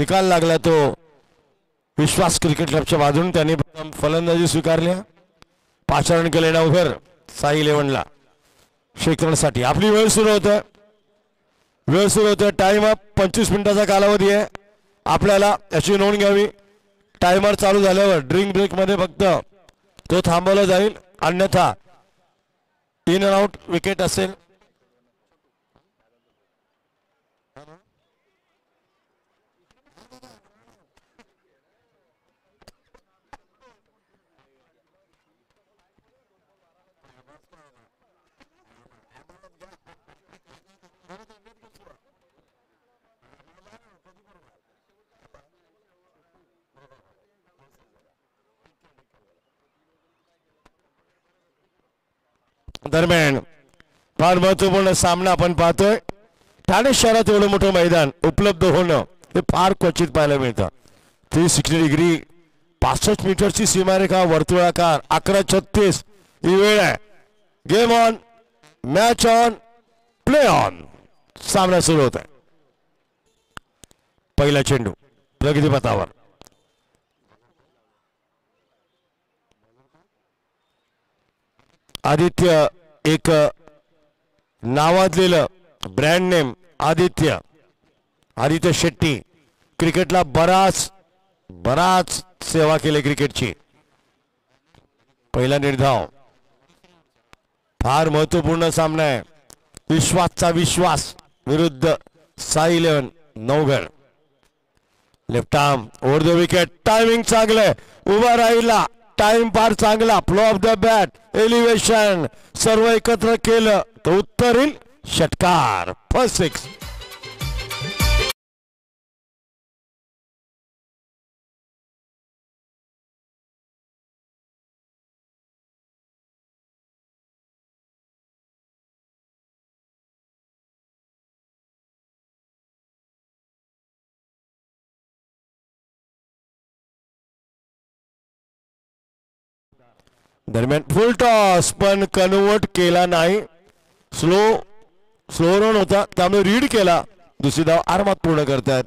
निकाल लागला तो विश्वास क्रिकेट क्लबच्या बाजूने त्यांनी फलंदाजी स्वीकारली. 5 रन केले नवघर साई 11ला शेखरणसाठी. आपली वेळ सुरू होते. Time up. 25 मिनिटाचा कालावधी आहे. आपल्याला याची नोंद घ्यावी. टायमर चालू झाल्यावर ड्रिंक ब्रेक मध्ये फक्त तो थांबवला जाईल, अन्यथा इन अँड आउट विकेट असेल. दरम्यान फार महत्वपूर्ण सामना आपण पाहतोय. ठाणे शहरात एवढं मोठं मैदान उपलब्ध होणं हे फार क्वचित पाहायला मिळतं. 360 डिग्री 65 मीटरची सीमारेखा वर्तुळाकार 11:36 ही वेळ आहे. Game on, match on, play on. सामना सुरू होत आहे. पहिला चेंडू प्रगतीपथावर. आदित्य, एक नावाजलेलं ब्रँड नेम आदित्य शेट्टी. क्रिकेटला बराच सेवा केली क्रिकेटची. पहिला निर्धाव. फार महत्वपूर्ण सामना आहे. विश्वासचा विश्वास विरुद्ध Sai 11 Navghar. Left arm over the wicket. Timing चांगलं, उभा राहिला. टाइम फार चांगला. Flow of the bat, elevation सर्व एकत्र केलं तर उत्तर येईल षटकार. फर्स्ट 6. दरम्यान फुल टॉस पण कन्वर्ट केला नाही. स्लो रन होता त्यामुळे रीड केला. दुसरी धाव आरामात पूर्ण करतात.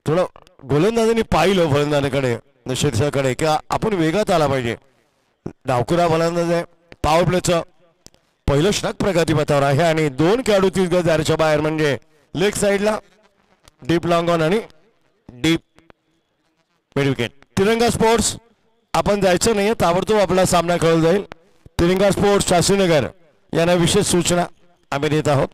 थोडं गोलंदाजांनी पाहिलं फलंदाजाकडे, नशेरकडे की आपण वेगात आला पाहिजे. डावकुरा फलंदाज आहे. पॉवर प्लेचं पहिलं षटक प्रगतीपथावर आहे आणि 2 खेळाडू 30 गज दाराच्या बाहेर, म्हणजे लेग साईडला डीप लॉंग ऑन आणि डीप मिड विकेट. तिरंगा स्पोर्ट्स आपण जायचं नाही, ताबडतोब आपला सामना खेळला जाईल. तिरंगा स्पोर्ट्स शास्त्रीनगर यांना विशेष सूचना आम्ही देत आहोत.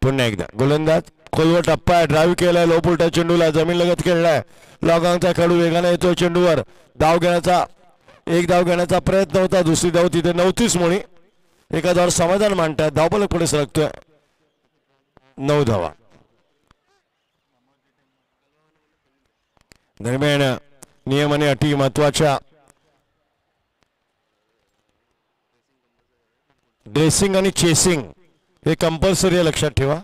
पुन्हा एकदा गोलंदाज खोलवर टप्पा आहे. ड्राईव्ह केलाय लो पुलटा चेंडूला, जमीन लगत खेळलाय. लॉंगॉनचा खेळाडू वेगाने येतो चेंडूवर. एक धाव घेण्याचा प्रयत्न होता. दुसरी धाव तिथे नव्हतीच मुळी. एका धावावर समाधान मांडतात. धावफलक पुढे सरकतोय. 9 धावा. दरम्यान नियम आणि अटी महत्वाच्या. ड्रेसिंग आणि चेसिंग हे कंपल्सरी लक्षात ठेवा.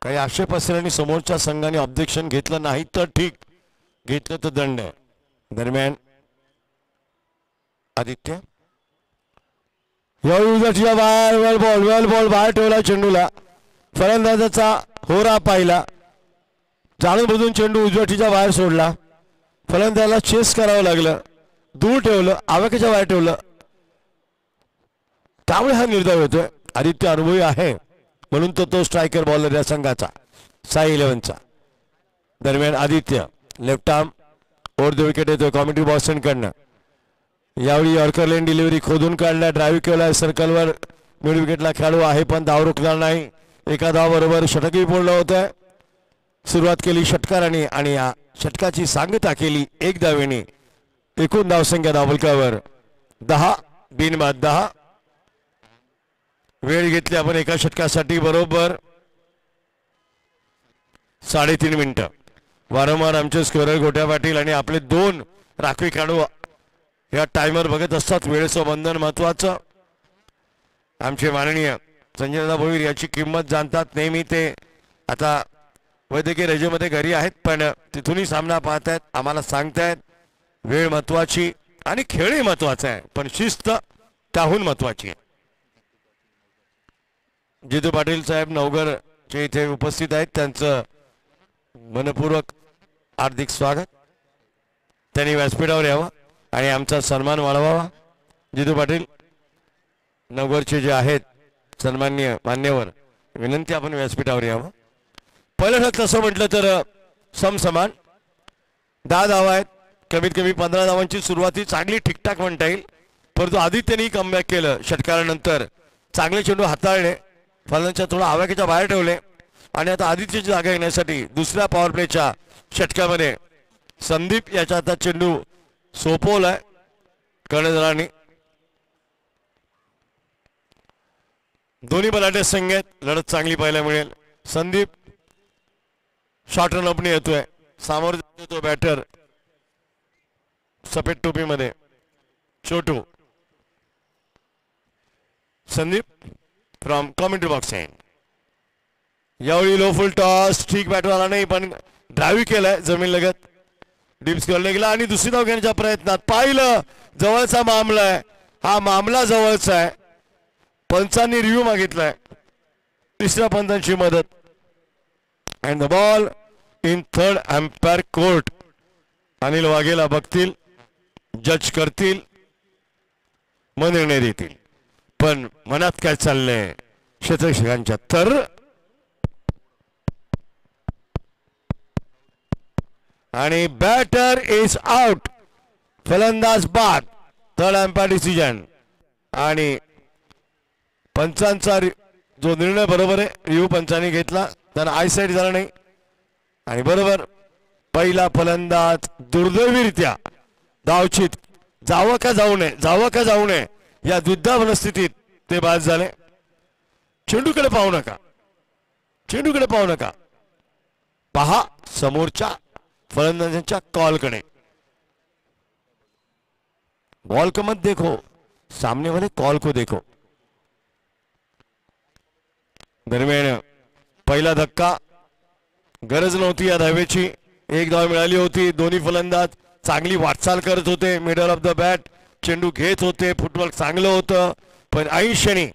काही आक्षेप असेल आणि समोरच्या संघाने ऑब्जेक्शन घेतलं नाही तर ठीक, घेतलं तर दंड आहे. दरम्यान आदित्य वेल बॉल बाहेर ठेवला चेंडूला. फलंदाजाचा होरा पाहिला. जाणून बुजून चेंडू उजव्याटीच्या बाहेर सोडला. फलंदाजाला चेस करावं लागलं. दूर ठेवलं, आवाक्याच्या बाहेर ठेवलं. त्यामुळे हा निर्धाव होतोय. आदित्य अनुभवी आहे म्हणून तो स्ट्रायकर बॉलर या संघाचा, साई 11चा. दरम्यान Aditya left arm over the wicket येतोय कॉमेंट्री बॉक्सन कडनं. यावेळी यॉर्कर लेन डिलिव्हरी खोदून काढला. ड्राईव्ह केलाय सर्कलवर. मिड विकेटला खेळाडू आहे पण धाव रोखणार नाही. एका धाव बरोबर षटकही पूर्ण होत आहे. सुरुवात केली षटकाराने आणि या षटकाची सांगता केली 1 धावेने. एकूण धावसंख्या धावफलकावर 10 बिनबाद 10. वेळ घेतली आपण एका षटकासाठी बरोबर 3.5 मिनिटं. वारंवार आमचे स्कोरर गोट्या पाटील आणि आपले 2 राखीव खेळाडू या टायमर बघत असतात. वेळेचं बंधन महत्वाचं. आमचे माननीय संजयदा भोईर याची किंमत जाणतात. नेहमी ते आता वैद्यकीय रजेमध्ये घरी आहेत पण तिथूनही सामना पाहतायत. आम्हाला सांगतायत वेळ महत्वाची आणि खेळही महत्वाचा आहे पण शिस्त त्याहून महत्वाची आहे. जितू पाटील साहेब नवघरचे इथे उपस्थित आहेत, त्यांचं मनपूर्वक हार्दिक स्वागत. त्यांनी व्यासपीठावर यावं आणि आमचा सन्मान वाढवावा. जितू पाटील नवघरचे जे आहेत सन्माननीय मान्यवर, विनंती आपण व्यासपीठावर यावं. पहिलं तसं म्हटलं तर समसमान 10 धावा आहेत, कमीत कमी 15 धावांची सुरुवाती चांगली ठीकठाक म्हणता येईल. परंतु आदित्यनेही कमबॅक केलं षटकारानंतर. चांगले चेंडू हाताळले, फलंदाजांच्या थोडा आवाक्याच्या बाहेर ठेवले आणि आता आदित्यची जागा येण्यासाठी दुसऱ्या पॉवर प्लेच्या षटकामध्ये संदीप याच्या हातात चेंडू सोपवलाय कर्णधारांनी. दोन्ही बलाढ्य संघ आहेत, लढत चांगली पाहायला मिळेल. संदीप शॉर्ट रन अपने येतोय, सामोर जातो बॅटर सफेद टोपीमध्ये छोटू. संदीप फ्रॉम कॉमेंट्री बॉक्स आहे. यावेळी लो फुल टॉस, ठीक बॅटर आला नाही पण ड्राईव्ह केलाय जमीन लगत, डिप्स करले गेला आणि दुसरी धाव घेण्याच्या प्रयत्नात पाहिलं जवळचा मामला आहे. हा मामला जवळचा आहे, पंचांनी रिव्ह्यू मागितलाय, तिसऱ्या पंचांची मदत. And the ball in third umpire court. Anil Vaghela बघतील, जज करतील, मग निर्णय देतील. पण मनात काय चाललंय क्षेत्ररक्षकांच्या, तर आणि बॅटर इज आउट, फलंदाज बाद. थर्ड अंपायर डिसिजन आणि पंचांचा जो निर्णय बरोबर आहे, रिव्ह्यू पंचांनी घेतला, त्यांना आय साईड झाला नाही आणि बरोबर पहिला फलंदाज दुर्दैवीरित्या धावचित जावं का जाऊ नये, जावं का जाऊ नये या दुद्धा मनस्थितीत ते बाद झाले. चेंडूकडे पाहू नका, चेंडूकडे पाहू नका, पहा समोरच्या फलंदाजांच्या कॉलकडे. बॉल को मत देखो, सामने वाले कॉल को देखो. दरम्यान पहिला धक्का, गरज नव्हती या धावेची, एक धाव मिळाली होती. दोन्ही फलंदाज चांगली वाटचाल करत होते, मिडल ऑफ द बॅट चेंडू घेत होते, फुटवर्क चांगलं होतं. पण ऐंशी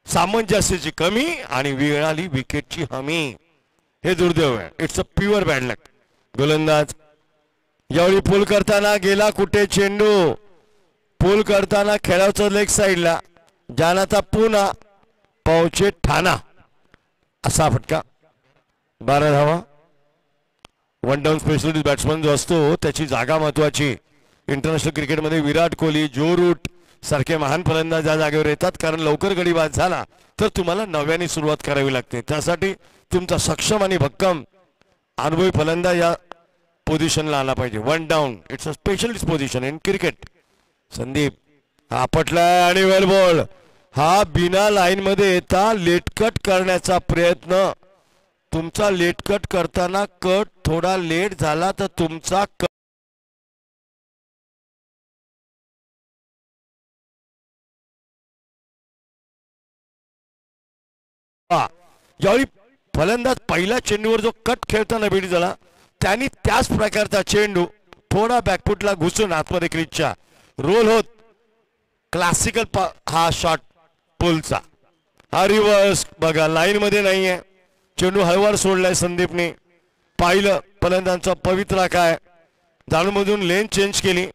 सामंजस्याची कमी आणि मिळाली विकेटची हमी, हे दुर्दैव आहे. इट्स अ प्युअर बॅड लक. गोलंदाज यावेळी पुल करताना गेला कुठे चेंडू, पुल करताना खेळावचं लेग साईडला, जानाचा पुन्हा पावचे ठाणा असा फटका. 12 धावा. वन डाऊन स्पेशलिस्ट बॅट्समन जो असतो त्याची जागा महत्वाची. इंटरनॅशनल क्रिकेटमध्ये विराट कोहली, जो रूट सारखे महान फलंदाज या जागेवर येतात, कारण लवकर गडी बाद झाला तर तुम्हाला नव्याने सुरुवात करावी लागते. त्यासाठी तुमचा सक्षम आणि भक्कम अनुभवी फलंदाज या पोझिशनला आला पाहिजे. One down, it's a specialist position in cricket. Sandeep हा पटलाय आणि वेल बॉल. हा बिना लाईन मध्ये येता लेटकट करण्याचा प्रयत्न. तुमचा लेटकट करताना कट थोडा लेट झाला तर तुमचा ज्यावेळी फलंदाज पहिल्या चेंडूवर जो कट खेळताना बीट झाला, त्यांनी त्याच प्रकारचा चेंडू थोडा बॅकफुटला घुसून आतमध्ये क्रीजच्या रोल होत क्लासिकल हा शॉट पुलचा. हा रिव्हर्स बघा, लाईन मध्ये नाहीये, चेंडू हळूवार सोडलाय संदीपने. पाहिलं फलंदाजांचा पवित्रा काय, जाणूनमधून लेन चेंज केली,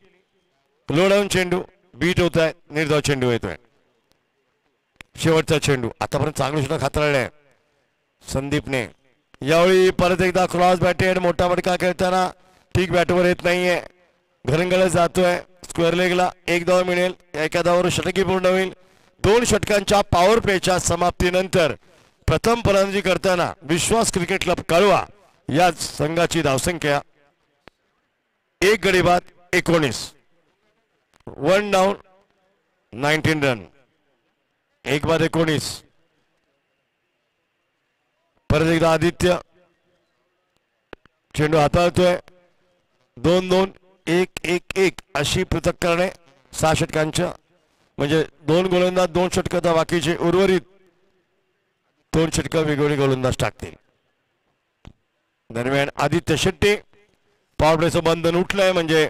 लो डाऊन चेंडू बीट होत आहे, निर्धाव चेंडू येतोय. शेवटचा चेंडू आतापर्यंत चांगलं षटक हाताळलंय संदीपने. यावेळी परत एकदा क्रॉस बॅटेड, मोठा फटका खेळताना ठीक बॅटवर येत नाहीये, घरंगळत जातोय. स्क्वेअर लेगला एक धाव मिळेल, एका धावावर षटकी पूर्ण होईल. 2 षटकांच्या पॉवर प्लेच्या समाप्तीनंतर प्रथम फलंदाजी करताना विश्वास क्रिकेट क्लब कळवा या संघाची धावसंख्या 1 गडी बाद 19, 1 डाऊन 19 रन, 1 बाद 19. परत एकदा आदित्य चेंडू हाताळतोय. 2-2, 1-1-1 अशी पृथक करणे 6 षटकांच्या, म्हणजे 2 गोलंदाज 2 षटकाचा, बाकीचे उर्वरित 2 षटकं वेगवेगळे गोलंदाज टाकतील. दरम्यान आदित्य शेट्टी पॉवर प्लेचं बंधन उठलंय, म्हणजे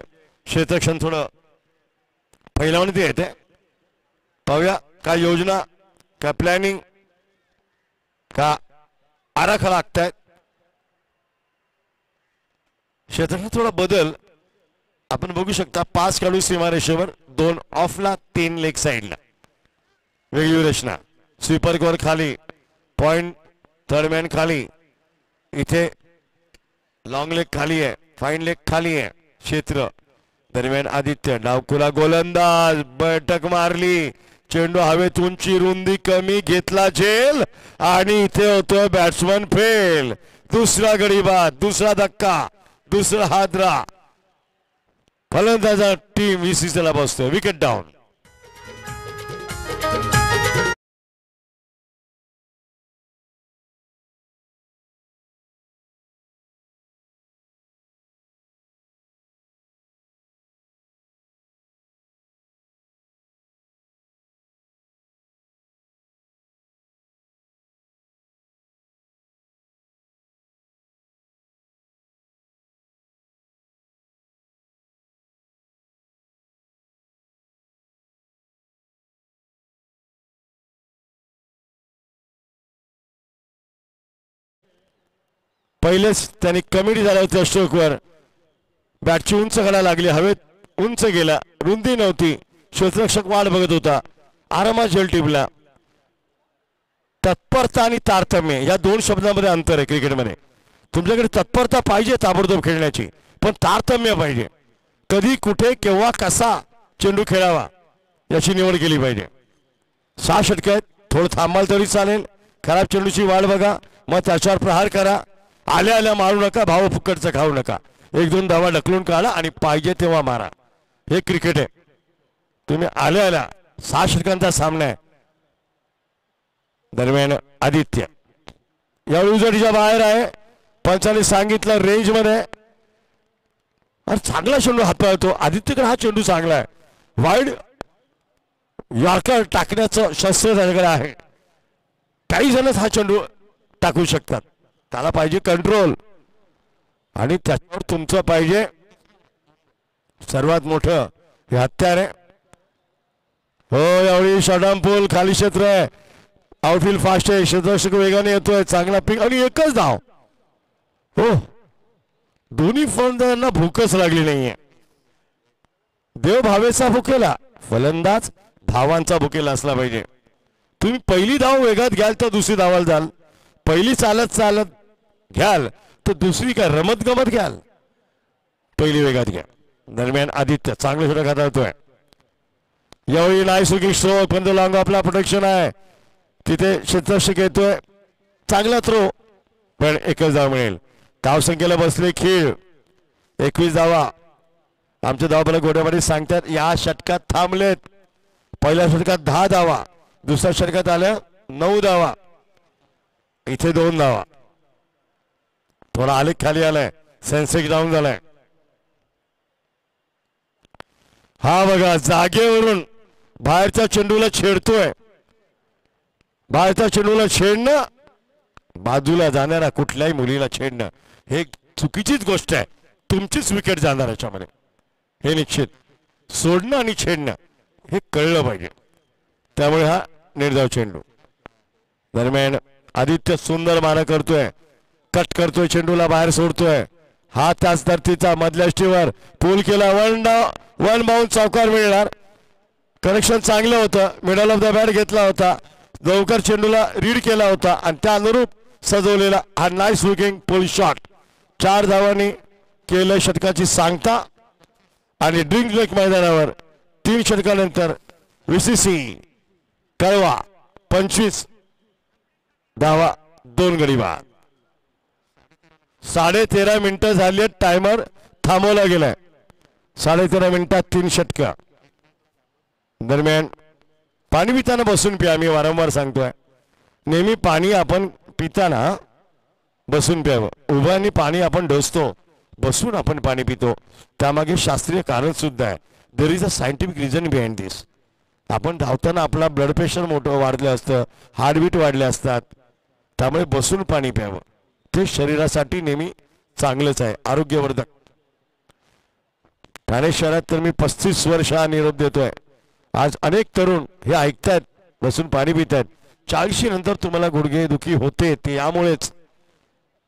क्षेत्ररक्षण थोडं पहिल्यावरती येते. पाहूया काय योजना का प्लॅनिंग का आराखडा आखतायत? क्षेत्रात थोडा बदल आपण बघू शकता. 5 खेळाडू सीमारेषेवर, 2 ऑफला, 3 लेग साइडला. वेगळी रचना. स्वीपर कव्हर खाली, पॉइंट थर्ड मॅन खाली, इथे लॉंग लेग खाली आहे, फाईन लेग खाली आहे. क्षेत्र दरम्यान आदित्य डावकुला गोलंदाज बैठक मारली. चेंडू हवेत, उंची रुंदी कमी, घेतला झेल आणि इथे होतोय बॅट्समन फेल. दुसरा गडी बाद, दुसरा धक्का, दुसरा हादरा. फलंदाजा टीम VCCला बसतोय. Wicket down. पहिलेच त्यांनी कमिटी झाल्या होत्या स्ट्रोकवर. बॅटची उंच घडा लागली, हवेत उंच गेला, रुंदी नव्हती. क्षेत्ररक्षक वाट बघत होता. आरामात झेल टिपला. तत्परता आणि तारतम्य या 2 शब्दांमध्ये अंतर आहे क्रिकेटमध्ये. तुमच्याकडे तत्परता पाहिजे ताबडतोब खेळण्याची, पण तारतम्य पाहिजे. कधी कुठे केव्हा कसा चेंडू खेळावा याची निवड केली पाहिजे. 6 षटक आहेत. थोडं थांबाल तरी चालेल. खराब चेंडूची वाट बघा, मग त्याच्यावर प्रहार करा. आल्या आल्या मारू नका, भाव फुकटचं खाऊ नका. 1-2 धावा ढकलून काढा आणि पाहिजे तेव्हा मारा. हे क्रिकेट आहे. तुम्ही आल्या आल्या 6 षटकांचा सामना आहे. दरम्यान आदित्य यावेळी उजडीच्या बाहेर आहे. पंचाने सांगितलं रेंज मध्ये. अरे चांगला चेंडू हाताळतो आदित्यकडे. हा चेंडू चांगला आहे. वाईड यॉर्कर टाकण्याचं शस्त्र त्याच्याकडे आहे. काही जणच हा चेंडू टाकू शकतात. त्याला पाहिजे कंट्रोल आणि त्याच्यावर तुमचं पाहिजे सर्वात मोठं हे हत्यार आहे. हो यावेळी शॉर्टआर्म पूल खाली क्षेत्र आहे. आउटफील्ड फास्ट आहे. क्षेत्ररक्षक वेगाने येतोय. चांगला पिक आणि एकच धाव. हो दोन्ही फलंदाजांना भूकच लागली नाहीये. देव भावेचा भुकेला, फलंदाज धावांचा भुकेला असला पाहिजे. तुम्ही पहिली धाव वेगात घ्याल तर दुसरी धावाला जाल. पहिली चालत चालत घ्याल तर दुसरी काय रमत गमत घ्याल. पहिली वेगात घ्या. दरम्यान आदित्य चांगलं षटक हाताळतोय. यावेळी नाईस लुकिंग स्ट्रोक, पण लॉंग आपला प्रोटेक्शन आहे. तिथे क्षेत्ररक्षक येतोय. चांगला थ्रो, पण एकच धाव मिळेल. धावसंख्येला बसले खीळ. 21 धावा. आमचे धावफलक गोड्यामध्ये सांगतात या षटकात थांबलेत. पहिल्या षटकात 10 धावा, दुसऱ्या षटकात आल्या 9 धावा, इथे 2 धावा. थोडा आलेख खाली आलाय. सेन्सेक्स डाऊन झालाय. हा बघा जागेवरून बाहेरच्या चेंडूला छेडतोय. बाहेरच्या चेंडूला छेडणं, बाजूला जाणाऱ्या कुठल्याही मुलीला छेडणं हे चुकीचीच गोष्ट आहे. तुमचीच विकेट जाणार याच्यामध्ये हे निश्चित. सोडणं आणि छेडणं हे कळलं पाहिजे. त्यामुळे हा निर्धाव चेंडू. दरम्यान आदित्य सुंदर मारा करतोय. कट करतोय, चेंडूला बाहेर सोडतोय. हा त्याच धर्तीचा मधल्या स्टीवर पूल केला. वन बाउंड चौकार मिळणार. कनेक्शन चांगलं होतं. मिडल ऑफ द बॅट घेतला होता. लवकर चेंडूला रीड केला होता आणि त्या अनुरूप सजवलेला हा नाईस लुकिंग पुल शॉट. 4 धावांनी केलं षटकाची सांगता. आणि ड्रिंक लेक मैदानावर 3 षटकानंतर VCC कळवा 25 धावा, 2 गडी बाद. 13.5 मिनिटं झाली. टायमर थांबवला गेलाय. 13.5 मिनिटात 3 षटक. दरम्यान पाणी पिताना बसून प्या. मी वारंवार सांगतोय नेहमी पाणी आपण पिताना बसून प्यावं. उभ्याने पाणी आपण ढोसतो, बसून आपण पाणी पितो. त्यामागे शास्त्रीय कारण सुद्धा आहे. There is a scientific reason behind this. आपण धावताना आपला ब्लड प्रेशर मोठं वाढलं असतं, हार्टबीट वाढले असतात. त्यामुळे बसून पाणी प्यावं. ते शरीरासाठी नेहमी चांगलंच आहे, आरोग्यवर्धक. ठाणे शहरात तर मी 35 वर्ष हा निरोप देतोय. आज अनेक तरुण हे ऐकतायत, बसून पाणी पितायत. 40 नंतर तुम्हाला गुडघे दुखी होते ते यामुळेच.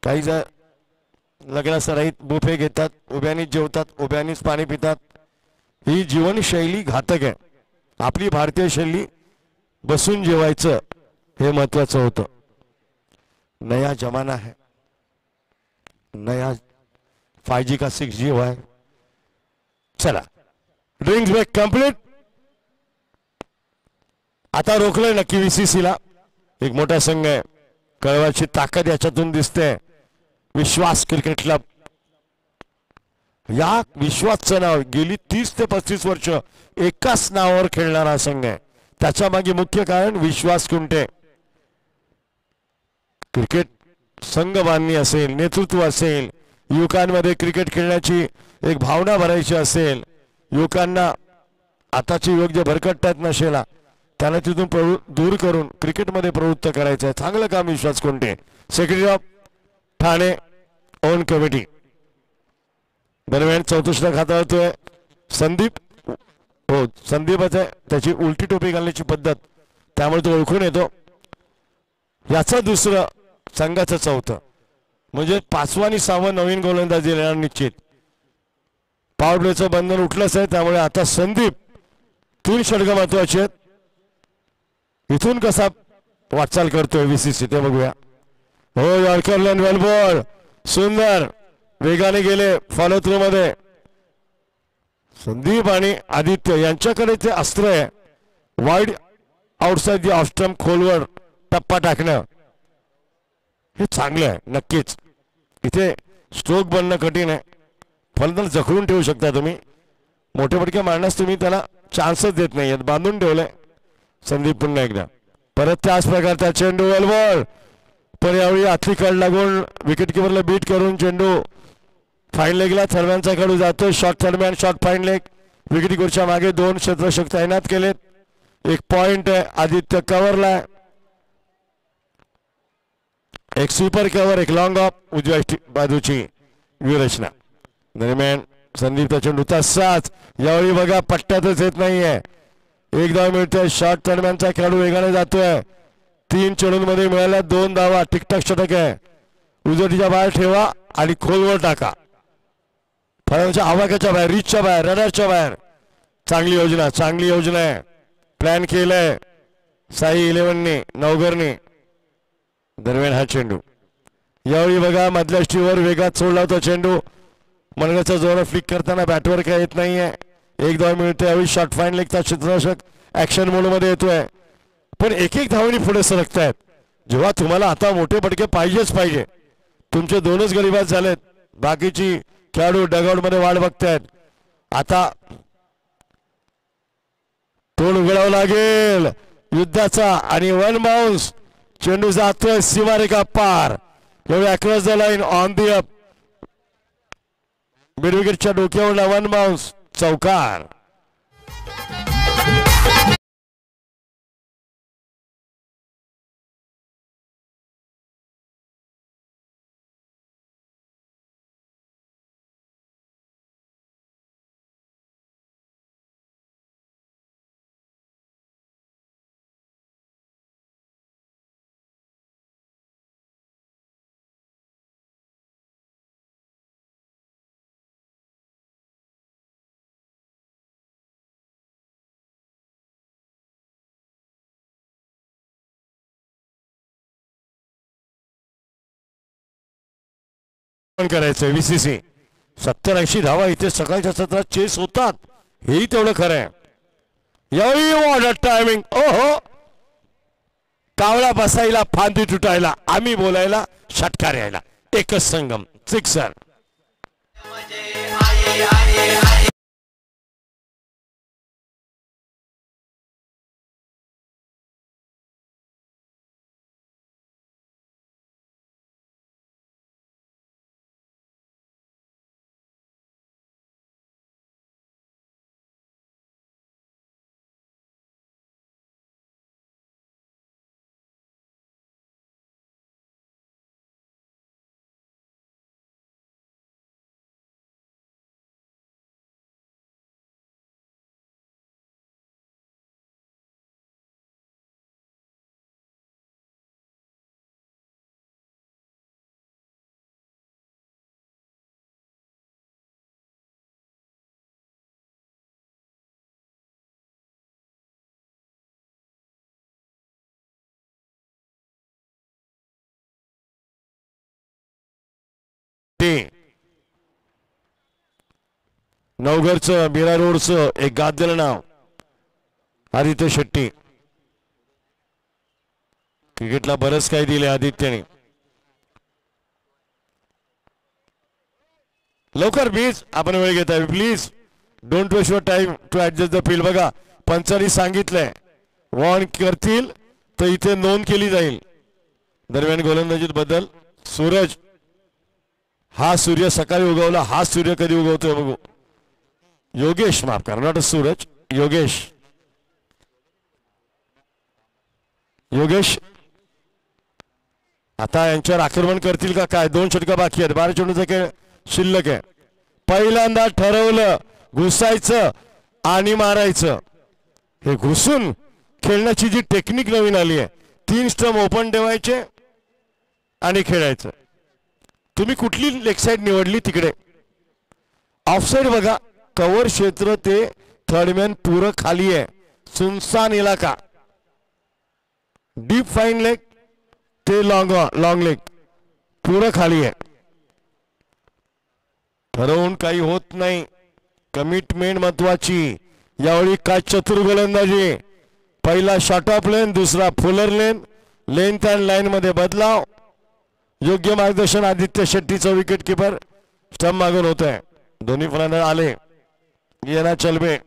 काही जण लग्नासराईत बुफे घेतात, उभ्यानीच जेवतात, उभ्यानीच पाणी पितात. ही जीवनशैली घातक आहे. आपली भारतीय शैली बसून जेवायचं हे महत्वाचं होतं. नया जमाना है, नया 5G का 6G हुआ है. चला, ड्रिंक्स ब्रेक कंप्लीट. आता रोखलंय नक्की VCC ला. एक मोठा संघ आहे, कळवाची ताकद याच्यातून दिसते. विश्वास क्रिकेट क्लब, या विश्वासचं नाव गेली 30 ते 35 वर्ष एकाच नावावर खेळणारा संघ आहे. त्याच्या मागे मुख्य कारण विश्वास कुंटे. क्रिकेट संघ बांधणी असेल, नेतृत्व असेल, युवकांमध्ये क्रिकेट खेळण्याची एक भावना भरायची असेल, युवकांना आताची युवक जे भरकटतात नशेला त्यांना तिथून दूर करून क्रिकेटमध्ये प्रवृत्त करायचं आहे. चांगलं काम Vishwas Kunte. Secretary of Thane own committee. दरम्यान चौथं षटक हाताळतोय संदीप. हो, संदीपच आहे. त्याची उलटी टोपी घालण्याची पद्धत त्यामुळे तो ओळखून येतो. याचं दुसरं, संघाचं चौथं, म्हणजे 5वं आणि 6वं नवीन गोलंदाजी येणार निश्चित. पॉवर प्लेचं बंधन उठलंच आहे. त्यामुळे आता संदीप 3 षटकं महत्वाची आहेत. इथून कसा वाटचाल करतोय VCC ते बघूया. हो, यॉर्कर लाईन वेल बॉल, सुंदर वेगाने गेले फॉलो थ्रू मध्ये. संदीप आणि आदित्य यांच्याकडे ते अस्त्र आहे, wide outside the off stump खोलवर टप्पा टाकणं. हे चांगलं आहे नक्कीच. इथे स्ट्रोक बनणं कठीण आहे. फलंदाज जखडून ठेवू शकता तुम्ही, मोठे फटके मारण्यास तुम्ही त्याला चान्सच देत नाहीयेत. बांधून ठेवलंय संदीप. पुन्हा एकदा परत त्याच प्रकारचा चेंडू वेल बॉल, पण यावेळी आतली कड लागून विकेट किपरला बीट करून चेंडू फाईन लेगला थर्मॅनचा खेळू जातो. Short third man, short fine leg. Wicket किपरच्या मागे 2 क्षेत्ररक्षक तैनात केलेत. 1 पॉइंट आहे. आदित्य कव्हरला, एक स्वीपर कव्हर, एक लॉंग ऑफ उजव्या बाजूची व्यूहरचना. दरम्यान संदीपचा चेंडू तसाच. यावेळी बघा पट्ट्यातच येत नाहीये. 1 धाव मिळतोय. शॉर्ट थर्मॅनचा खेळाडू वेगाने जातोय. 3 चेंडूंमध्ये मिळाल्या 2 धावा. टिकटॉक षटक आहे. उजवटीच्या बाहेर ठेवा आणि खोलवर टाका. फळाच्या आवाक्याच्या बाहेर, रिचच्या बाहेर, रडारच्या बाहेर. चांगली योजना, चांगली योजना आहे. प्लॅन केलंय साई 11ने, नवगरने. दरम्यान हा चेंडू यावेळी बघा मधल्या स्टीवर वेगात सोडला होता चेंडू. मनगटचा जोर फ्लिक करताना बॅटवर काय येत नाहीये. 1 धाव मिळतोय. यावेळी शॉर्ट फाईन लेगचा क्षेत्ररक्षक ऍक्शन मोड मध्ये येतोय. पण एक धावणी पुढे सरकतायत. जेव्हा तुम्हाला आता मोठे फटके पाहिजेच पाहिजे, तुमचे 2च गडी बाद झालेत. बाकीची खेळाडू डगआउट मध्ये वाट बघतायत. आता तोंड उघडावं लागेल युद्धाचा आणि 1 बाउन्स. चेंडू जातोय सीमारेखा पार. एवढे across the line on the up. Mid विकेटच्या डोक्यावर 1 बाउन्स, चौकार. करायचंय VCC. 70-80 धावा इथे सकाळच्या सत्रात चेस होतात, हेही तेवढं खरं आहे. यावेळी वॉटर टायमिंग. ओहो, कावळा बसायला, फांदी तुटायला, आम्ही बोलायला, षटकार यायला. एकच संगम, सिक्सर. शेट्टी, नवघरचं मीरा रोडचं एक गाजलेलं नाव आदित्य शेट्टी. क्रिकेटला बरंच काही दिले आदित्यने. लवकर प्लीज, आपण वेळ घेत आहे. Please don't waste your time to adjust the field. बघा पंचांनी सांगितलंय वॉर्न करतील तर इथे नोंद केली जाईल. दरम्यान गोलंदाजीत बदल. सूरज, हा सूर्य सकाळी उगवला, हा सूर्य कधी उगवतोय बघू. योगेश, माफ करा, नॉट सूरज, योगेश. योगेश आता यांच्यावर आक्रमण करतील का काय. 2 षटकं बाकी आहेत, 12 चेंडूचा खेळ शिल्लक आहे. पहिल्यांदा ठरवलं घुसायचं आणि मारायचं. हे घुसून खेळण्याची जी टेक्निक नवीन आली आहे, 3 स्टंप ओपन ठेवायचे आणि खेळायचं. तुम्ही कुठली लेग साइड निवडली तिकडे. ऑफसाइड बघा, कव्हर क्षेत्र ते थर्डमॅन पुरं खाली आहे, सुनसान इलाका. डीप फाईन लेग ते लॉंग लेग पुरं खाली आहे. ठरवून काही होत नाही, कमिटमेंट महत्वाची. यावेळी काय चतुर गोलंदाजी. पहिला शॉर्ट ऑफ लेन, दुसरा Fuller lane, length and line मध्ये बदलाव. योग्य मार्गदर्शन आदित्य शेट्टीचा विकेट किपर. स्टंप मागून होत आहे. दोन्ही फलंदाज आले. ये ना चलबे,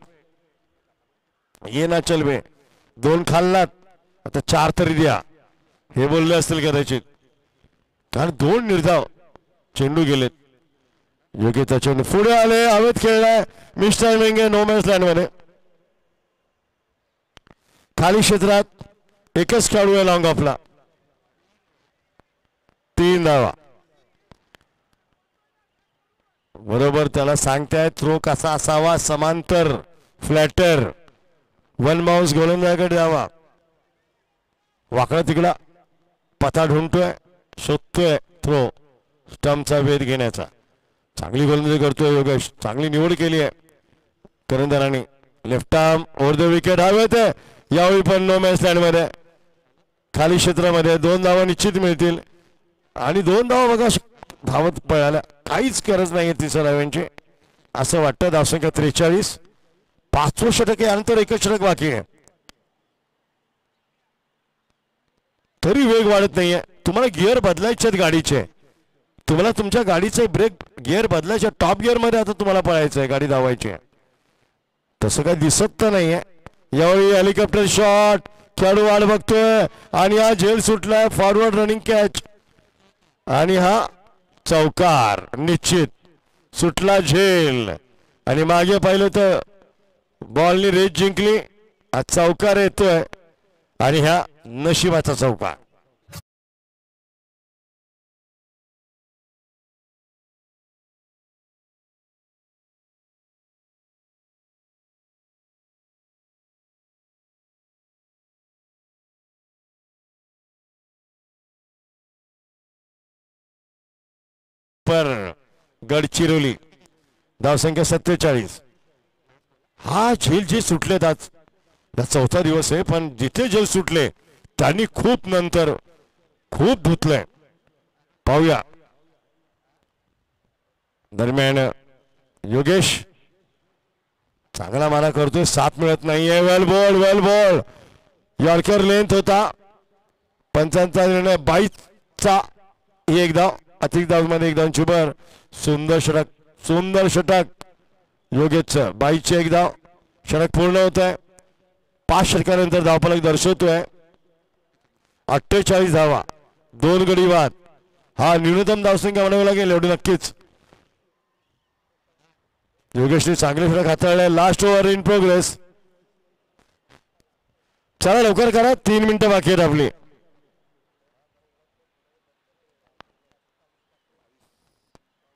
ये ना चलबे. 2 खाल्लात, आता 4 तरी द्या, हे बोलले असतील कदाचित, कारण 2 निर्धाव चेंडू गेलेत. योग्यता चेंडू पुढे आले, हवेत खेळलाय मिस्टर मेंगे नो मॅन्स लँड मध्ये. खाली क्षेत्रात एकच खेळाडू आहे लॉंग ऑफला. 3 धावा. बरोबर त्याला सांगताय थ्रो कसा असावा, समांतर फ्लॅटर. 1 माउस गोलंदाजाकडे जावा. वाकडा तिकडा पता ढूंढतोय, शोधतोय थ्रो, स्टंपचा वेध घेण्याचा. चांगली गोलंदाजी करतोय योगेश, चांगली निवड केली आहे करंदराने. Left arm over the wicket हवेत आहे. यावेळी पण नो मॅच लँड मध्ये, खाली क्षेत्रामध्ये 2 धावा निश्चित मिळतील. आणि 2 धावा बघा धावत पळाल्या, काहीच गरज नाही 30 धाव्यांची असं वाटतं. धावसंख्या 43. 5वं षटक आहे, अंतर 1 षटक बाकी आहे, तरी वेग वाढत नाहीये. तुम्हाला गिअर बदलायचे आहेत गाडीचे, तुम्हाला तुमच्या गाडीचे ब्रेक गिअर बदलायचे. टॉप गिअर मध्ये आता तुम्हाला पळायचं आहे, गाडी धावायची आहे. तसं काही दिसत तर नाहीये. यावेळी हेलिकॉप्टर शॉट, खेळाडू वाट बघतोय आणि हा झेल सुटलाय. फॉरवर्ड रनिंग कॅच आणि हा चौकार निश्चित. सुटला झेल आणि मागे पाहिलं तर बॉलनी रेस जिंकली. हा चौकार येतोय आणि ह्या नशिबाचा चौकार. गडचिरोली, धावसंख्या 47. हा झेल जे सुटलेत आज, या 4था दिवस आहे, पण जिथे झेल सुटले त्यांनी खूप नंतर खूप धुतलंय. पाहूया. दरम्यान योगेश चांगला मारा करतोय, साथ मिळत नाहीये. वेल बॉल, वेल बॉल. यॉर्कर लेंथ होता, पंचांचा निर्णय 22चा. एक धाव, अतिरिक्त धाव मध्ये 1 धाव चुबर. सुंदर षटक, सुंदर षटक योगेशचं. 22चे 1 धाव. षटक पूर्ण होत आहे. 5 षटकानंतर धावफलक दर्शवतोय 48 धावा, 2 गडी बाद. हा न्यूनतम धावसंख्या म्हणावी लागेल एवढी नक्कीच. योगेशने चांगले षटक हाताळले. Last over in progress. चला लवकर करा, 3 मिनिटं बाकी आहेत आपली.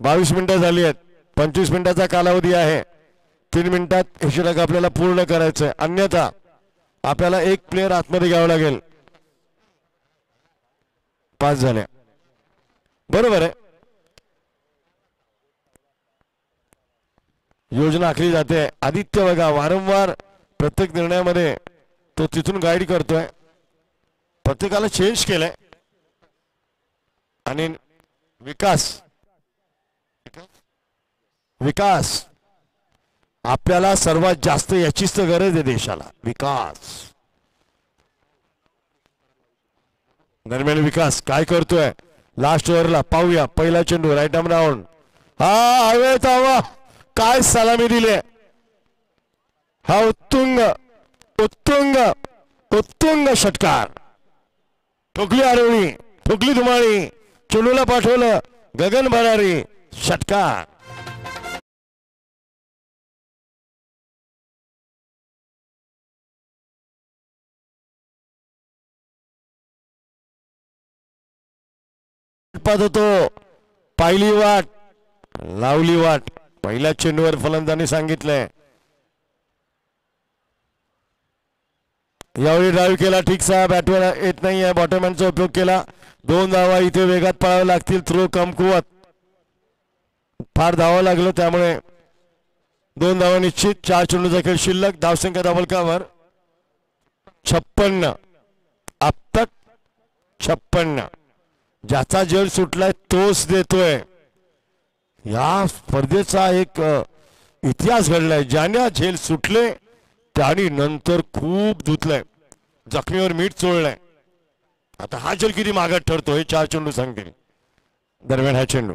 बावीस मिनिटं झाली आहेत, 25 मिनिटाचा कालावधी आहे. 3 मिनिटात हे षटक आपल्याला पूर्ण करायचंय, अन्यथा आपल्याला 1 प्लेयर आतमध्ये घ्यावं लागेल. 5 झाल्या, बरोबर आहे. योजना आखली जाते. आदित्य बघा वारंवार प्रत्येक निर्णयामध्ये तो तिथून गाईड करतोय, प्रत्येकाला चेंज केलंय. आणि विकास विकास आपल्याला सर्वात जास्त याचीच तर गरज आहे देशाला. विकास दरम्यान विकास काय करतोय लास्ट ओव्हरला पाहूया. पहिला चेंडू राईट आर्म राऊंड. हा हवे तावा काय सलामी दिले. हा उत्तुंग उत्तुंग उत्तुंग षटकार. ठोकली आरोळी ठोकली धुमाळी चेंडूला पाठवलं गगन भरारी षटकार. होतो पाहिली वाट लावली वाट. पहिल्या चेंडूवर फलंदाजांनी सांगितलंय यावेळी ड्राईव्ह केला ठीकसा. बॅटवर येत नाहीये बॉटमहॅनचा उपयोग केला. 2 धावा इथे वेगात पळावे लागतील. थ्रो कमकुवत फार धावा लागलं त्यामुळे 2 धावा निश्चित. 4 चेंडूचा खेळ शिल्लक. धावसंख्या धावलकावर 56. अब तक 56. ज्याचा जल सुटलाय तोच देतोय. या स्पर्धेचा एक इतिहास घडलाय. ज्याने झेल सुटले त्याने नंतर खूप धुतलंय जखमीवर मीठ चोळलंय. आता हा जल किती मागत ठरतोय 4 चेंडू सांगते. दरम्यान हा चेंडू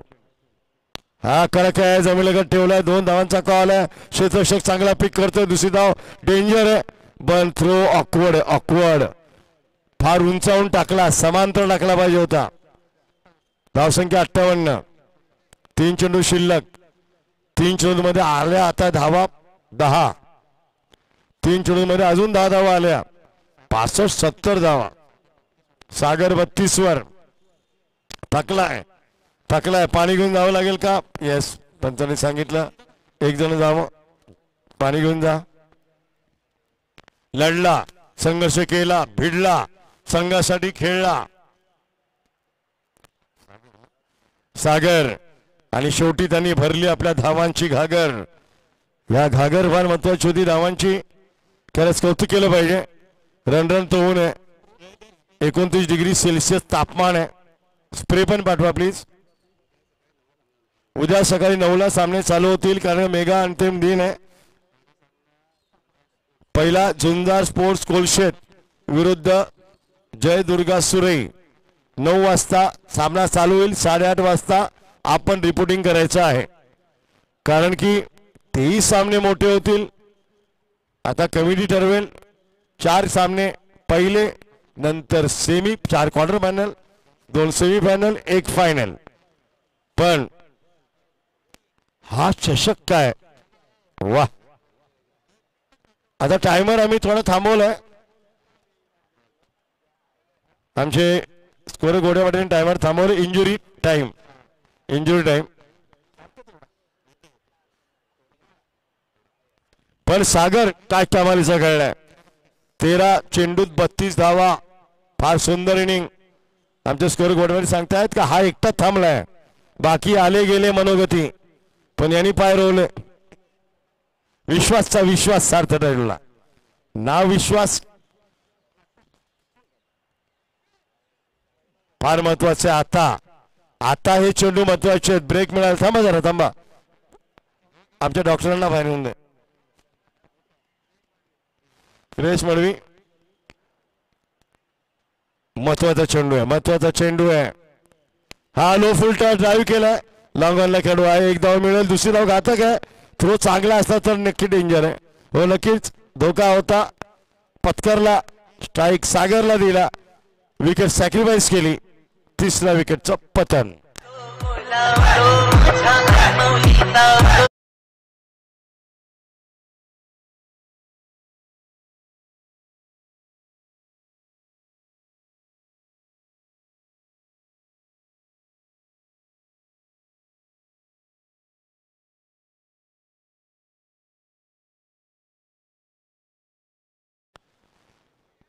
हा कडक आहे जमिनीलगत ठेवलाय. 2 धावांचा कॉल आहे. क्षेत्ररक्षक चांगला पिक करतोय. दुसरी धाव डेंजर आहे. बन थ्रो ऑकवर्ड ऑकवर्ड फार उंचावून टाकला. समांतर टाकला पाहिजे होता. धावसंख्या 58. 3 चेंडू शिल्लक. 3 चेंडू मध्ये आल्या आता धावा 10. 3 चेंडू मध्ये अजून 10 धावा आल्या. 65-70 धावा. सागर 32 वर थकलाय. पाणी घेऊन जावं लागेल का. येस पंचाने सांगितलं 1 जण जावं पाणी घेऊन जा. लढला संघर्ष केला भिडला संघासाठी खेळला सागर आणि शेवटी त्यांनी भरली आपल्या धावांची घागर. या घागर फार महत्वाची होती धावांची. खरंच कौतुक केलं पाहिजे. रन तो ऊन आहे. 29 डिग्री सेल्सिअस तापमान आहे. स्प्रे पण पाठवा प्लीज. उद्या सकाळी 9ला सामने चालू होतील कारण मेगा अंतिम दिन आहे. पहिला झुंजार स्पोर्ट्स कोलशेत विरुद्ध जय दुर्गा सुरई 9 वाजता सामना चालू होईल. 8:30 वाजता आपण रिपोर्टिंग करायचं आहे कारण की तेही सामने मोठे होतील. आता कमिटी ठरवेल 4 सामने पहिले नंतर semi 4 quarter final 2 semi final 1 final. पण हा चषक काय वाह. आता टायमर आम्ही थोडा थांबवलाय. आमचे स्कोर गोड्या वाटेने टायमर थांबवले. इंजुरी टाइम पण सागर काय कमालीचा खेळलाय. 13 चेंडूत 32 धावा. फार सुंदर इनिंग. आमचे स्कोर गोडवाडी सांगतायत का हा एकटा थांबलाय बाकी आले गेले मनोगती पण यांनी पाय रोवले. विश्वासचा विश्वास सार्थ ठरला. नाव विश्वास फार महत्वाचे. आता हे चेंडू महत्वाचे आहेत. ब्रेक मिळाला. थांबा जरा थांबा. आमच्या डॉक्टरांना बाहेर येऊन दे. रेस मळवी महत्वाचा चेंडू आहे. हा लो फुलटा ड्राईव्ह केलाय. लॉंग ऑनला खेळू आहे. 1 धाव मिळेल. दुसरी धाव घातक आहे. थ्रो चांगला असता तर नक्की डेंजर आहे. हो नक्कीच धोका होता. पत्करला. स्ट्राईक सागरला दिला. विकेट सॅक्रिफाईस केली. 3रा विकेटचं पतन.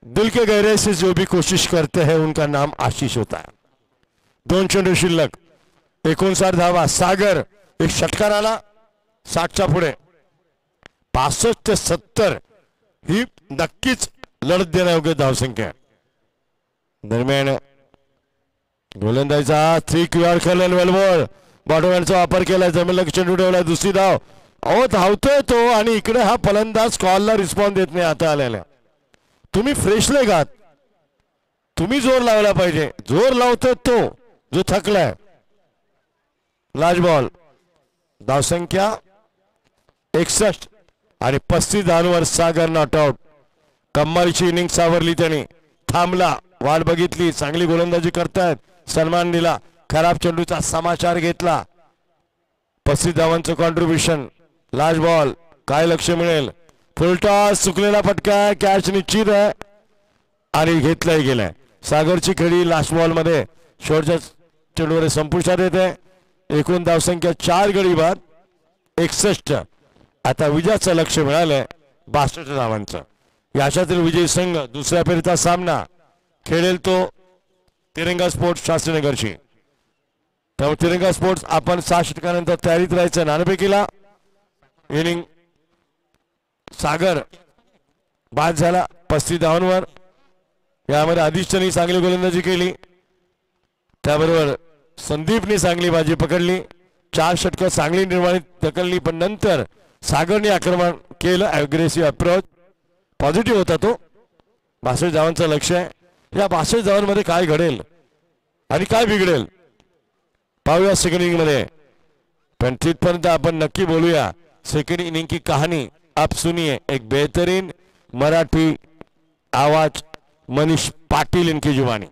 दिल के गहरे से जो भी कोशिश करते हैं उनका नाम आशीष होता है. 2 चेंडू शिल्लक. 59 धावा. सागर एक षटकार आला 60च्या पुढे. 65 ते 70 ही नक्कीच लढत देण्यायोग्य धावसंख्या. दरम्यान गोलंदाजीचा 3 क्यूआर खेळलेला वेलबॉल बॉटमहँडचा वापर केलाय, जमीनला चेंडू ठेवलाय, दुसरी धाव. अहो धावतोय तो आणि इकडे हा फलंदाज कॉलला रिस्पॉन्स देत नाही. आता आलेल्या तुम्ही फ्रेश नाही गात, तुम्ही जोर लावला पाहिजे. जोर लावतोय तो जो थकलाय. Last ball. धावसंख्या 61 आणि 35 धावांवर सागर नॉट आउट. कम्मालीची इनिंग सावरली त्याने. थांबला, वाट बघितली, चांगली गोलंदाजी करतायत, सन्मान दिला, खराब चेंडूचा समाचार घेतला. 35 धावांचं कॉन्ट्रीब्युशन. Last ball. काय लक्ष मिळेल? फुलटॉस, चुकलेला फटका, कॅच निश्चित आहे आणि घेतलाही गेलाय. सागरची खेळी लास्ट बॉल मध्ये शेवटच्या चेंडूवर संपुष्टात येते. एकूण धावसंख्या 4 गडी बाद 61. आता विजयाचं लक्ष मिळालंय 62 धावांचं. याच्यातील विजयी संघ दुसऱ्या फेरीचा सामना खेळेल तो तिरंगा स्पोर्ट्स शास्त्रीनगरची. त्यामुळे तिरंगा स्पोर्ट्स आपण 6 षटकानंतर तयारीत राहायचं. नाणेफेकीला इनिंग सागर बाद झाला 35 धावांवर. यामध्ये आदित्यने चांगली गोलंदाजी केली, त्याबरोबर संदीपने चांगली बाजी पकडली. 4 षटकं चांगली निर्माणी ढकलली, पण नंतर सागरने आक्रमण केलं. अग्रेसिव्ह अप्रोच पॉझिटिव्ह होता तो. 62 धावांचं लक्ष आहे. या 62 धावांमध्ये काय घडेल आणि काय बिघडेल पाहूया सेकंड इनिंग मध्ये. पण तिथपर्यंत आपण नक्की बोलूया. सेकंड इनिंग की कहानी आप सुनिए. एक बेहतरीन मराठी आवाज मनीष पाटिल इनकी जुबानी.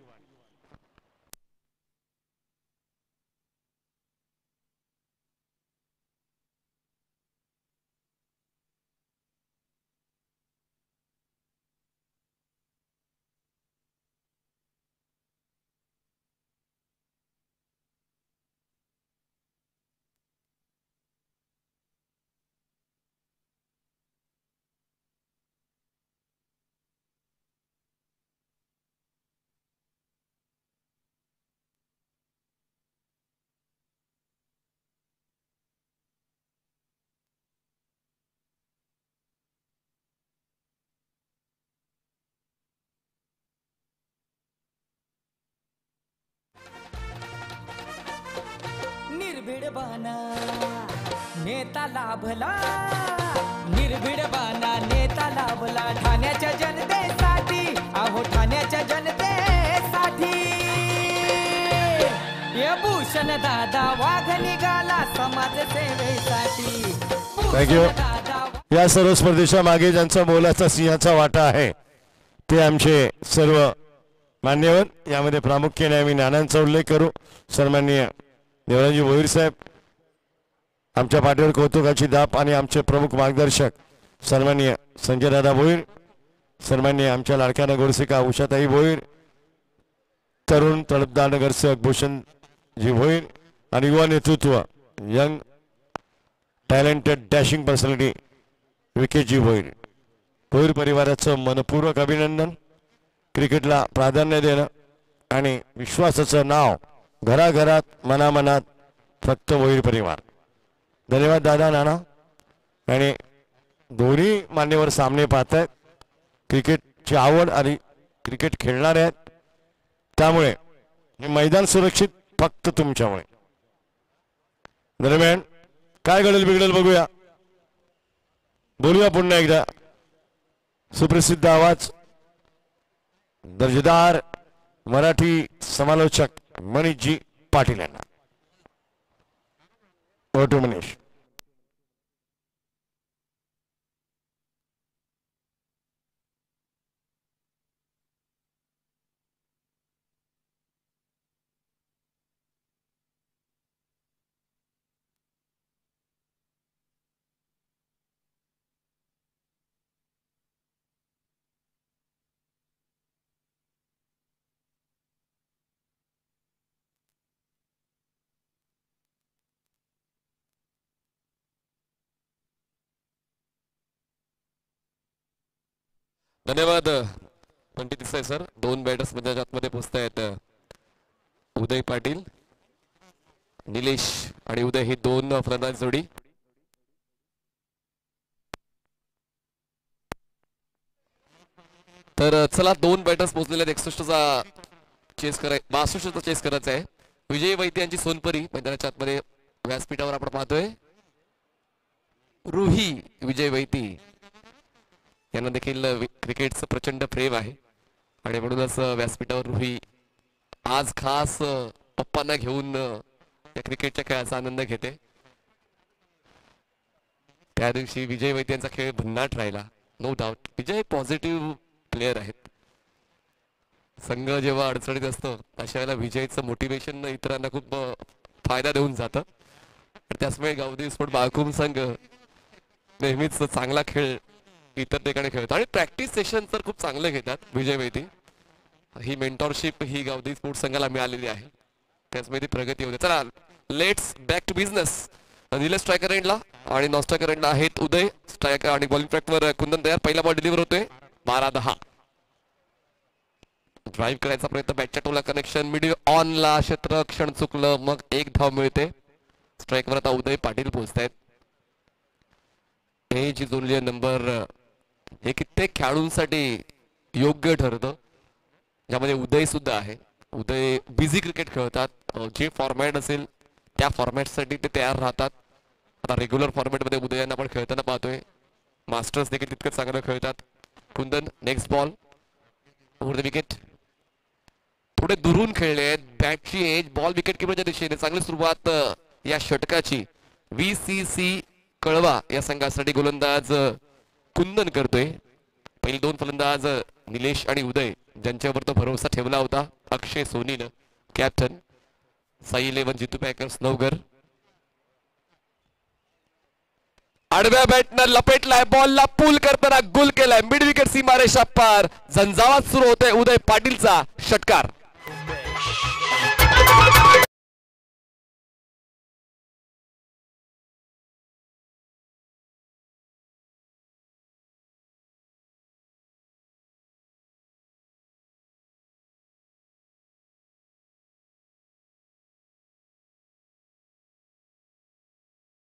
निर्भीड बाना नेता लाभला, निर्भीड बाना नेता लाभला ठाण्याच्या जनतेसाठी. अहो ठाण्याच्या जनतेसाठी या भूषण दादा वाघ निघाला समाजसेवेसाठी. थँक्यू. या सर्व स्पर्धेच्या मागे ज्यांचा मोलाचा सिंहाचा वाटा आहे ते आमचे सर्व मान्यवर. यामध्ये प्रामुख्याने आम्ही नानांचा उल्लेख करू. सन्माननीय देवराजी भोईर साहेब, आमच्या पाठीवर कौतुकाची दाप आणि आमचे प्रमुख मार्गदर्शक सन्माननीय संजय दादा भोईर, सन्माननीय आमच्या लाडक्या नगरसेविका उषाताई भोईर, तरुण तळपदार नगरसेवक भूषणजी भोईर आणि युवा नेतृत्व young talented dashing personality Vikeshji Bhoir. Bhoir परिवाराचं मनपूर्वक अभिनंदन. क्रिकेटला प्राधान्य देणं आणि विश्वासाचं नाव घराघरात मनामनात फक्त भोईर परिवार. धन्यवाद दादा नाना. आणि दोन्ही मान्यवर सामने पाहत आहेत. क्रिकेटची आवड आणि क्रिकेट खेळणारे आहेत, त्यामुळे हे मैदान सुरक्षित फक्त तुमच्यामुळे. दरम्यान काय घडेल बिघडेल बघूया. बोलूया पुन्हा एकदा. सुप्रसिद्ध आवाज दर्जेदार मराठी समालोचक मनीषजी पाटील यांना. ओटू मनीष. धन्यवाद पंडित देसाई सर. 2 बॅटर्स मध्ये आतमध्ये पोहोचतायत. उदय पाटील, निलेश आणि उदय ही 2 फलंदाज जोडी. तर चला 2 बॅटर्स पोहोचलेले आहेत. 61चा चेस करायचा, 62चा चेस करायचा आहे. विजय वैद्य यांची सोनपरी मैदानाच्या आतमध्ये व्यासपीठावर आपण पाहतोय रुही विजय वैती यांना देखील क्रिकेटचं प्रचंड प्रेम आहे आणि म्हणूनच व्यासपीठावर रुही आज खास पप्पांना घेऊन या क्रिकेटच्या खेळाचा आनंद घेते. त्या दिवशी विजय वैद्य यांचा खेळ भन्नाट राहिला, नो डाऊट. विजय पॉझिटिव्ह प्लेअर आहेत. संघ जेव्हा अडचणीत असतो अशा वेळेला विजयचं मोटिवेशन इतरांना खूप फायदा देऊन जातं. त्याचमुळे गावदेवी स्पोर्ट बाळकुम संघ नेहमीच चांगला खेळ इतर ठिकाणी खेळतात आणि प्रॅक्टिस सेशन तर खूप चांगले घेतात विजय वैद्य. ही मेंटॉरशिप ही गावदेवी स्पोर्ट संघाला मिळालेली आहे, त्याचमुळे ती प्रगती होते. चला let's back to business. Nilesh striker एंडला आणि नॉन स्ट्रायकर एंडला आहेत उदय. स्ट्रायकर आणि बॉलिंग ट्रॅकवर कुंदन तयार. पहिला बॉल डिलिव्हर होतोय. 12-10. ड्राईव्ह करायचा प्रयत्न, बॅटच्या टोला कनेक्शन मिड ऑनला, क्षेत्ररक्षण चुकलं, मग एक धाव मिळते. स्ट्राईकवर आता उदय पाटील पोहोचतायत. हे जी जोडली नंबर हे कित्येक खेळाडूंसाठी योग्य ठरतं, ज्यामध्ये उदय सुद्धा आहे. उदय बिझी क्रिकेट खेळतात. जे फॉर्मॅट असेल त्या फॉर्मॅटसाठी ते तयार राहतात. आता रेग्युलर फॉर्मॅटमध्ये उदयांना आपण खेळताना पाहतोय. मास्टर्स देखील तितकं चांगलं खेळतात. Kundan next ball over the wicket. थोडे दुरून खेळले आहेत. बॅटची एज बॉल विकेट किपरच्या दिशेने. चांगली सुरुवात या षटकाची VCC कळवा या संघासाठी गोलंदाज कुंदन करतोय. पहिले दोन फलंदाज निलेश आणि उदय ज्यांच्यावर तो भरोसा ठेवला होता. अक्षय सोनीनं कॅप्टन. साई 11 जितू पॅकर्स नवघर. आडव्या बॅटनं लपेटलाय, बॉलला पूल करताना गुल केलाय. मिड विकेट सीमारेषा पार. झंझावात सुरू होतोय उदय पाटीलचा षटकार.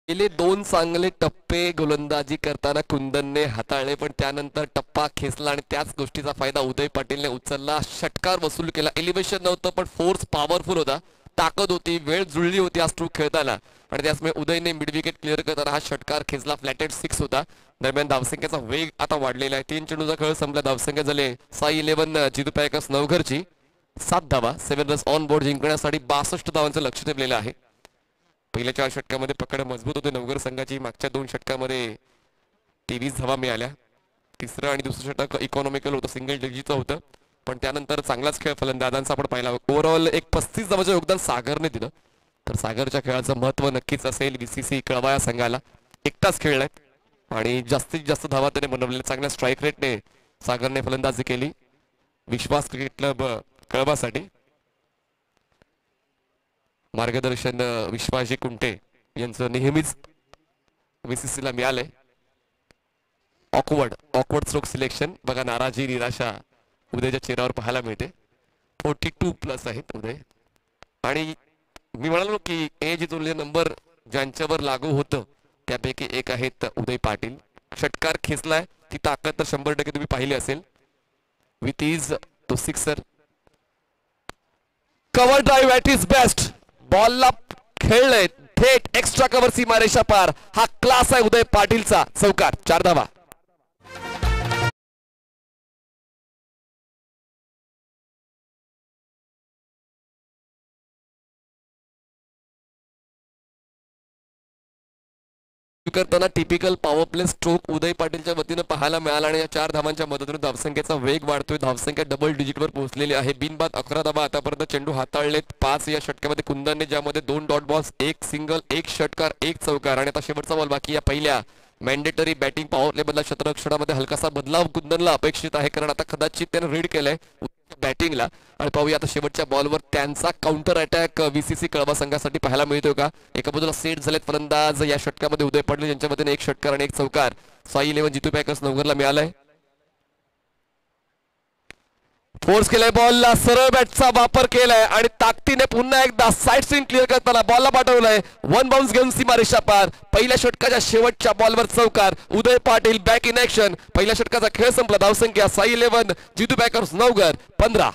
गेले दोन चांगले टप्पे गोलंदाजी करताना कुंदनने हाताळले, पण त्यानंतर टप्पा खेचला आणि त्याच गोष्टीचा फायदा उदय पाटीलने उचलला. षटकार वसूल केला. एलिव्हेशन नव्हतं पण फोर्स पॉवरफुल होता. ताकद होती, वेळ जुळली होती हा स्ट्रोक खेळताना आणि त्याचमुळे उदयने मिड विकेट क्लिअर करताना हा षटकार खेचला. फ्लॅटेड 6 होता. दरम्यान धावसंख्येचा वेग आता वाढलेला आहे. 3 चेंडूचा खेळ संपला. धावसंख्या झाले साई 11 जितू पॅकर्स नवघरची 7 धावा. 7 रन्स ऑन बोर्ड जिंकण्यासाठी 62 धावांचं लक्ष ठेवलेलं आहे. पहिल्या 4 षटकामध्ये पकड मजबूत होते नवघर संघाची. मागच्या 2 षटकामध्ये 23 धावा मिळाल्या. तिसरं आणि दुसरं षटक इकॉनॉमिकल होतं, सिंगल डिजिटचं होतं, पण त्यानंतर चांगलाच खेळ फलंदाजांचा आपण पाहिला. ओव्हरऑल एक 35 धावांचं योगदान सागरने दिलं. तर सागरच्या खेळाचं महत्व नक्कीच असेल VCC कळवा या संघाला. एकटाच खेळलाय आणि जास्तीत जास्त धावा त्याने बनवलेल्या. चांगल्या स्ट्राईक रेटने सागरने फलंदाजी केली विश्वास क्रिकेट क्लब कळवासाठी. मार्गदर्शन विश्वासजी कुंटे यांचं नेहमीच VCC ला मिळालंय. ऑकवर्ड स्ट्रोक सिलेक्शन बघा. नाराजी निराशा उदयच्या चेहऱ्यावर पाहायला मिळते. 42+ आहेत उदय. आणि मी म्हणालो की एज जोडलेले नंबर ज्यांच्यावर लागू होतं त्यापैकी एक आहेत उदय पाटील. षटकार खेचलाय, ती ताकद तर 100% तुम्ही पाहिली असेल. विथ इज तो sixer. Cover drive at its best. बॉलला खेळलंय थेट एक्स्ट्रा कव्हर सीमारेषा पार. हा क्लास आहे उदय पाटीलचा. चौकार. 4 धावा. करताना टिपिकल पॉवर प्ले स्ट्रोक उदय पाटीलच्या वतीनं पाहायला मिळाला आणि या 4 धावांच्या मदतीने धावसंख्येचा वेग वाढतोय. धावसंख्या डबल डिजिटवर पोहोचलेली आहे. बिनबाद 11 धावा आतापर्यंत. चेंडू हाताळलेत 5 या षटकामध्ये कुंदनने, ज्यामध्ये 2 डॉट बॉल्स, 1 सिंगल, 1 षटकार, 1 चौकार आणि आता शेवटचा बॉल बाकी. या पहिल्या मॅन्डेटरी बॅटिंग पॉवर प्ले बदला क्षेत्ररक्षणामध्ये हलकासा बदलाव कुंदनला अपेक्षित आहे, कारण आता कदाचित त्याने रीड केलंय बॅटिंगला. आणि पाहूया आता शेवटच्या बॉलवर त्यांचा काउंटर अटॅक VCC कळवा संघासाठी पाहायला मिळतोय का. एका बाजूला सेट झालेत फलंदाज या षटकामध्ये उदय पाटील, यांच्या मधून 1 षटकार आणि 1 चौकार. साई 11 जितू पॅकर्स नवघरला मिळालाय. फोर्स केलाय बॉलला, सरळ बॅटचा वापर केलाय आणि ताकदीने पुन्हा एकदा साइड स्विंग क्लिअर करताना बॉलला पाठवलाय. 1 बाउन्स घेऊन सीमारेषा पार. पहिल्या षटकाच्या शेवटच्या बॉलवर चौकार. उदय पाटील बॅक इन ऍक्शन. पहिल्या षटकाचा खेळ संपला. धावसंख्या साई 11 जितू पॅकर्स नवघर 15.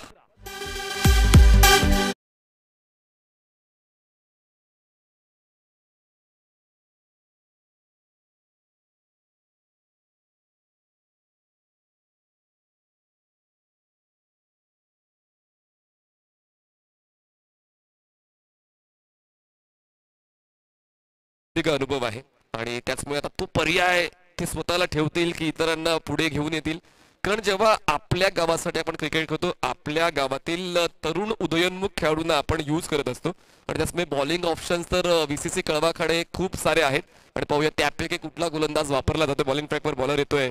कौटुंबिक अनुभव आहे आणि त्याचमुळे आता तो पर्याय ते स्वतःला ठेवतील की इतरांना पुढे घेऊन येतील. कारण जेव्हा आपल्या गावासाठी आपण क्रिकेट खेळतो आपल्या गावातील तरुण उदयोन्मुख खेळाडूंना आपण यूज करत असतो आणि त्याचमुळे बॉलिंग ऑप्शन्स तर VCC कळवाकडे खूप सारे आहेत आणि पाहूया त्यापैकी कुठला गोलंदाज वापरला जातो. बॉलिंग ट्रॅकवर बॉलर येतोय,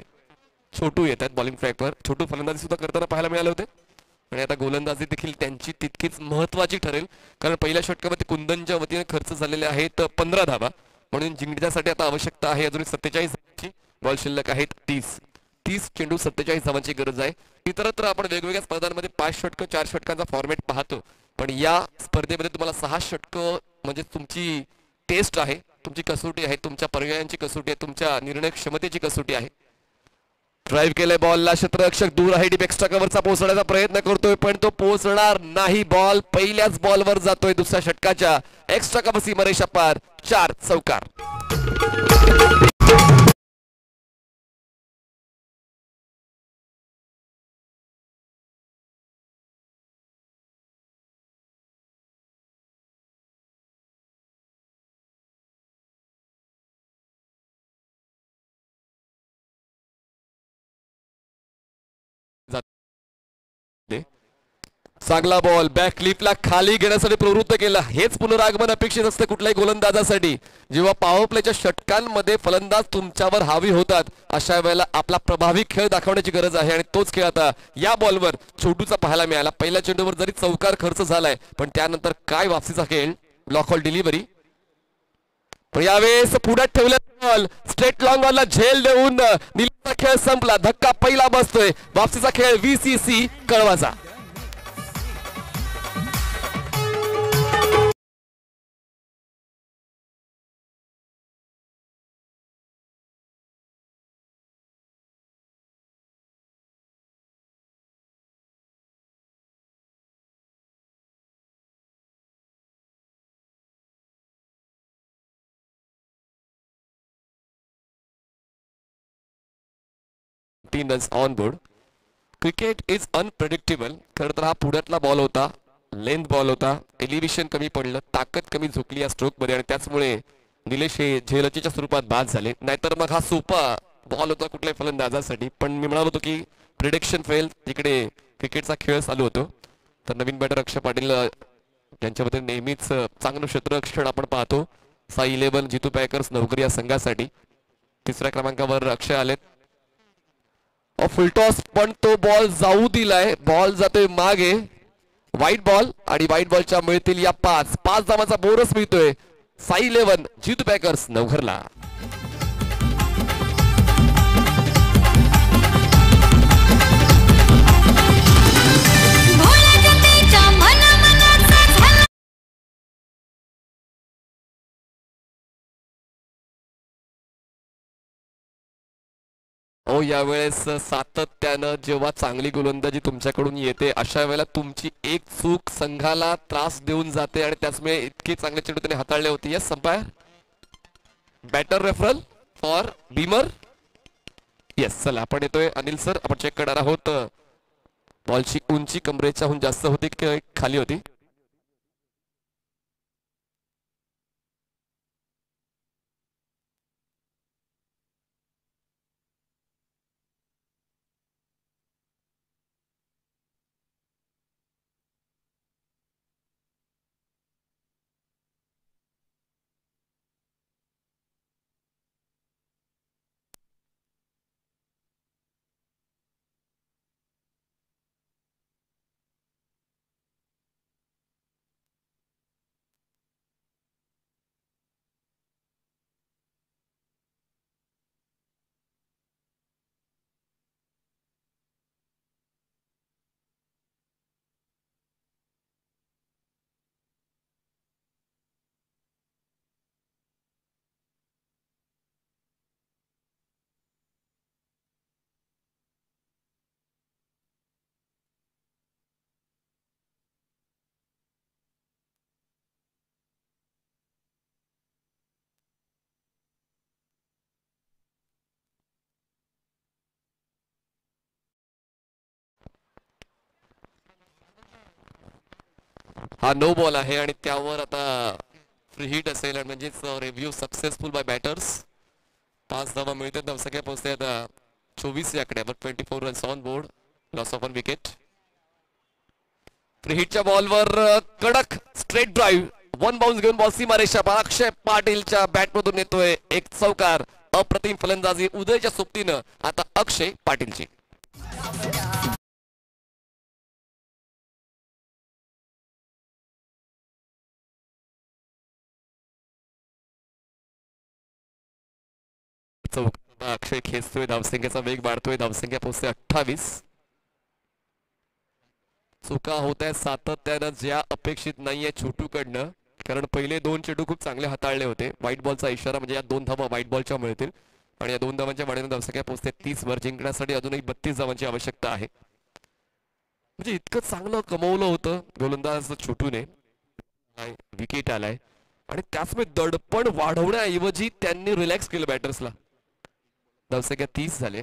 छोटू येत आहेत बॉलिंग ट्रॅकवर. छोटू फलंदाजी सुद्धा करताना पाहायला मिळाले होते आणि आता गोलंदाजी देखील त्यांची तितकीच महत्वाची ठरेल कारण पहिल्या षटकामध्ये कुंदनच्या वतीने खर्च झालेले आहेत 15 धावा म्हणून जिंकण्यासाठी आता आवश्यकता आहे अजून 47 धावांची. बॉल शिल्लक आहेत 30 चेंडू 47 धावांची गरज आहे. इतरत्र आपण वेगवेगळ्या स्पर्धांमध्ये 5 षटक 4 षटकांचा फॉर्मॅट पाहतो पण या स्पर्धेमध्ये तुम्हाला 6 षटक म्हणजे तुमची टेस्ट आहे, तुमची कसोटी आहे, तुमच्या पर्यायांची कसोटी आहे, तुमच्या निर्णय क्षमतेची कसोटी आहे. ड्राईव्ह केलाय बॉलला, क्षेत्ररक्षक दूर आहे, डीप एक्स्ट्रा कव्हरचा पोहोचण्याचा प्रयत्न करतोय पण तो पोहोचणार नाही. बॉल पहिल्याच बॉलवर जातोय दुसऱ्या षटकाच्या एक्स्ट्रा कव्हर सीमारेषा पार. 4 चौकार. चांगला बॉल बॅक क्लिपला खाली घेण्यासाठी प्रवृत्त केला. हेच पुनरागमन अपेक्षित असते कुठल्याही गोलंदाजासाठी. जेव्हा पॉवर प्लेच्या षटकांमध्ये फलंदाज तुमच्यावर हावी होतात अशा वेळेला आपला प्रभावी खेळ दाखवण्याची गरज आहे आणि तोच खेळ आता या बॉलवर छोटूचा पाहायला मिळाला. पहिल्या चेंडूवर जरी चौकार खर्च झालाय पण त्यानंतर काय वापसीचा खेळ. ब्लॉक डिलिव्हरी पण यावेळेस पुढ्यात ठेवले बॉल स्ट्रेट लॉंग बॉलला झेल देऊन निलेशचा खेळ संपला. धक्का पहिला बसतोय. वापसीचा खेळ VCC कळवाचा. Runs on board. Cricket is unpredictable. खरं तर हा पुढ्यातला बॉल होता, लेंथ बॉल होता, एलिव्हेशन कमी पडलं, ताकद कमी झुकली या स्ट्रोक मध्ये आणि त्याचमुळे निलेश हे झेलचीच्या स्वरूपात बाद झाले. नाहीतर मग हा सोपा बॉल होता कुठल्याही फलंदाजासाठी पण मी म्हणालो होतो की प्रिडिक्शन फेल. तिकडे क्रिकेटचा खेळ चालू होतो तर नवीन बॅटर अक्षय पाटील यांच्यामध्ये नेहमीच चांगलं क्षेत्ररक्षण आपण पाहतो. साई 11 जितू पॅकर्स नवकरी या संघासाठी. तिसऱ्या क्रमांकावर अक्षय आलेत. फुलटॉस पण तो बॉल जाऊ दिलाय. बॉल जातोय मागे. व्हाईट बॉल आणि व्हाईट बॉलच्या मिळतील या 5 धावांचा बोनस मिळतोय साई 11 जितू पॅकर्स नवघरला. यावेळेस सातत्यानं जेव्हा चांगली गोलंदाजी तुमच्याकडून येते अशा वेळेला तुमची एक चूक संघाला त्रास देऊन जाते आणि त्याचमुळे इतके चांगले चेंडू त्याने हाताळले होते. Yes umpire batter referral for beamer. Yes चला आपण येतोय अनिल सर. आपण चेक करणार आहोत बॉलची उंची कमरेच्याहून जास्त होती की खाली होती. हा नो बॉल आहे आणि त्यावर आता फ्री हिट असेल आणि म्हणजेच रिव्ह्यू सक्सेसफुल बाय बॅटर्स. 5 धावा मिळतात. धावसंख्या पोहोचते आता 24 या आकड्यावर. 24 runs on board. Loss of 1 wicket. Free हिटच्या बॉलवर कडक स्ट्रेट ड्राईव्ह. 1 बाउन्स घेऊन बॉल सीमारेषा पार. अक्षय पाटीलच्या बॅटमधून येतोय एक चौकार. अप्रतिम फलंदाजी उदयच्या सोबतीनं आता अक्षय पाटीलची. चौकार अक्षय खेचतोय. धावसंख्येचा वेग वाढतोय. धावसंख्या पोहोचते 28. चुका होत आहेत सातत्यानं ज्या अपेक्षित नाहीये छोटूकडनं. कारण पहिले 2 चेंडू खूप चांगले हाताळले होते. व्हाईट बॉलचा इशारा म्हणजे या 2 धावा व्हाईट बॉलच्या मिळतील आणि या 2 धावांच्या वाढीने धावसंख्या पोहोचते 30 वर. जिंकण्यासाठी अजूनही 32 धावांची आवश्यकता आहे. म्हणजे इतकं चांगलं कमवलं होतं गोलंदाज छोटूने. विकेट आलाय आणि त्याचमुळे दडपण वाढवण्याऐवजी त्यांनी रिलॅक्स केलं बॅटर्सला. धावसंख्या 30 झाले.